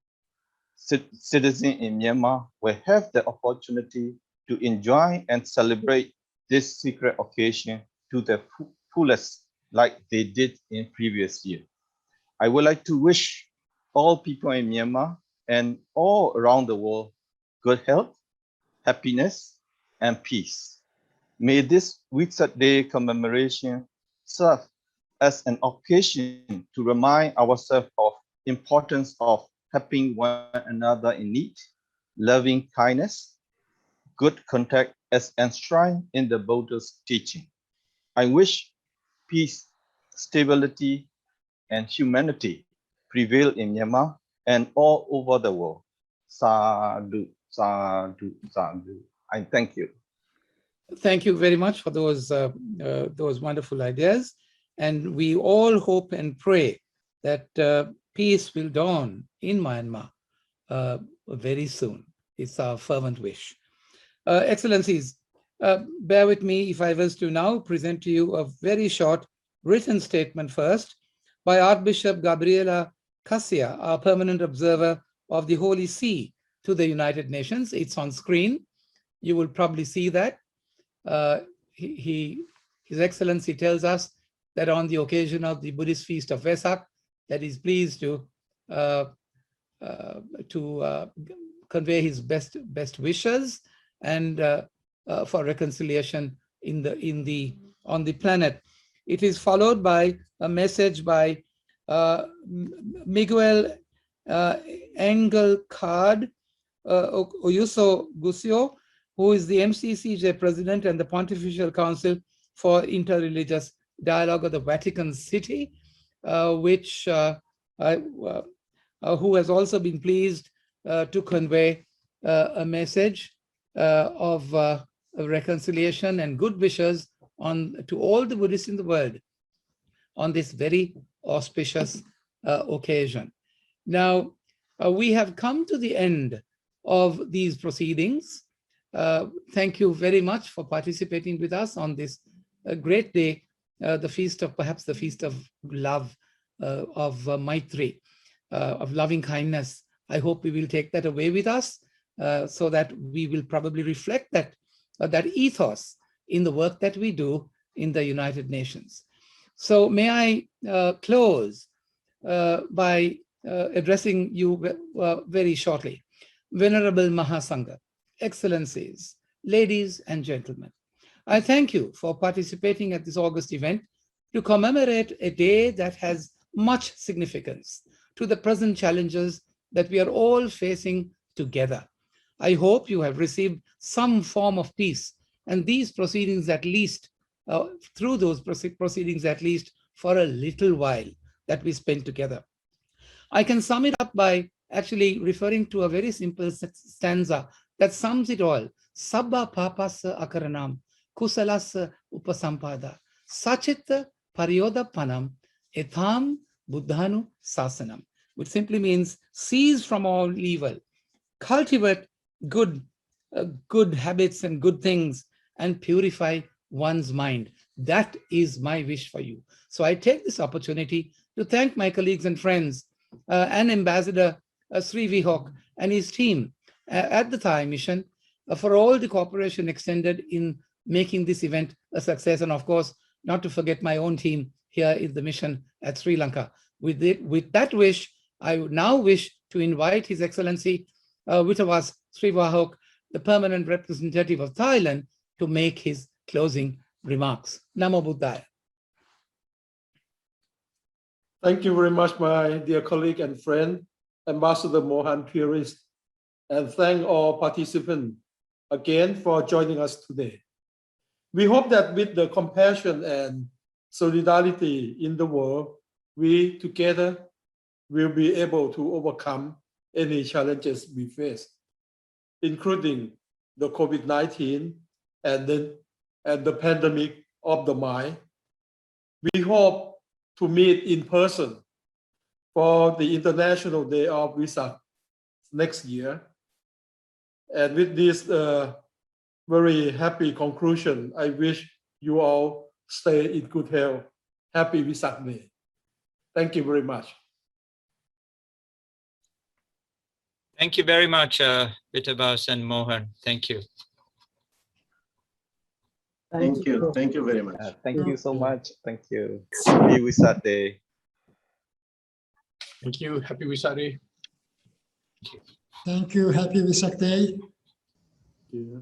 Speaker 16: citizens in Myanmar will have the opportunity to enjoy and celebrate this secret occasion to the fullest like they did in previous year. I would like to wish all people in Myanmar and all around the world good health, happiness, and peace. May this Vesak Day commemoration serve as an occasion to remind ourselves of the importance of helping one another in need, loving kindness, good contact as enshrined in the Buddha's teaching. I wish peace, stability, and humanity prevail in Myanmar and all over the world. Sadhu. Sadhu, sadhu. I thank you.
Speaker 3: Thank you very much for those wonderful ideas. And we all hope and pray that peace will dawn in Myanmar very soon. It's our fervent wish. Excellencies, bear with me if I was to now present to you a very short written statement first by Archbishop Gabriela Cassia, our permanent observer of the Holy See to the United Nations. It's on screen. You will probably see that. His Excellency tells us that on the occasion of the Buddhist feast of Vesak, that he's pleased to convey his best wishes and for reconciliation on the planet. It is followed by a message by Miguel Engel Card Oyuso Gusio, who is the MCCJ President and the Pontifical Council for Interreligious Dialogue of the Vatican City, who has also been pleased to convey a message of reconciliation and good wishes to all the Buddhists in the world on this very auspicious occasion. Now, we have come to the end of these proceedings. Thank you very much for participating with us on this great day, perhaps the feast of love, of Maitri, of loving kindness. I hope we will take that away with us so that we will probably reflect that ethos in the work that we do in the United Nations. So may I close by addressing you very shortly. Venerable Mahasangha, Excellencies, ladies and gentlemen, I thank you for participating at this August event to commemorate a day that has much significance to the present challenges that we are all facing together. I hope you have received some form of peace, and these proceedings at least, through those proceedings at least for a little while that we spent together. I can sum it up by actually referring to a very simple stanza that sums it all. Sabba papasa akaranam, kusalasa upasampada, sachita paryoda panam, etham buddhanu sasanam, which simply means cease from all evil, cultivate good habits and good things, and purify one's mind. That is my wish for you. So I take this opportunity to thank my colleagues and friends and Ambassador Sri Vihok and his team at the Thai mission for all the cooperation extended in making this event a success. And of course, not to forget my own team here in the mission at Sri Lanka. With that wish, I would now wish to invite His Excellency Wittavas Sri Vihok, the permanent representative of Thailand, to make his closing remarks. Namo Buddhaya.
Speaker 2: Thank you very much, my dear colleague and friend, Ambassador Mohan Piris, and thank all participants again for joining us today. We hope that with the compassion and solidarity in the world, we together will be able to overcome any challenges we face, including the COVID-19 and the pandemic of the mind. We hope to meet in person for the International Day of Vesak next year. And with this very happy conclusion, I wish you all stay in good health. Happy Vesak Day. Thank you very much.
Speaker 4: Thank you very much, Vitabas and Mohan. Thank you.
Speaker 11: Thank you. Thank you very much.
Speaker 16: Thank you so much. Thank you. Happy Vesak Day.
Speaker 15: Thank you. Happy Vesak Day.
Speaker 1: Thank you. Happy Vesak Day.
Speaker 2: Yeah.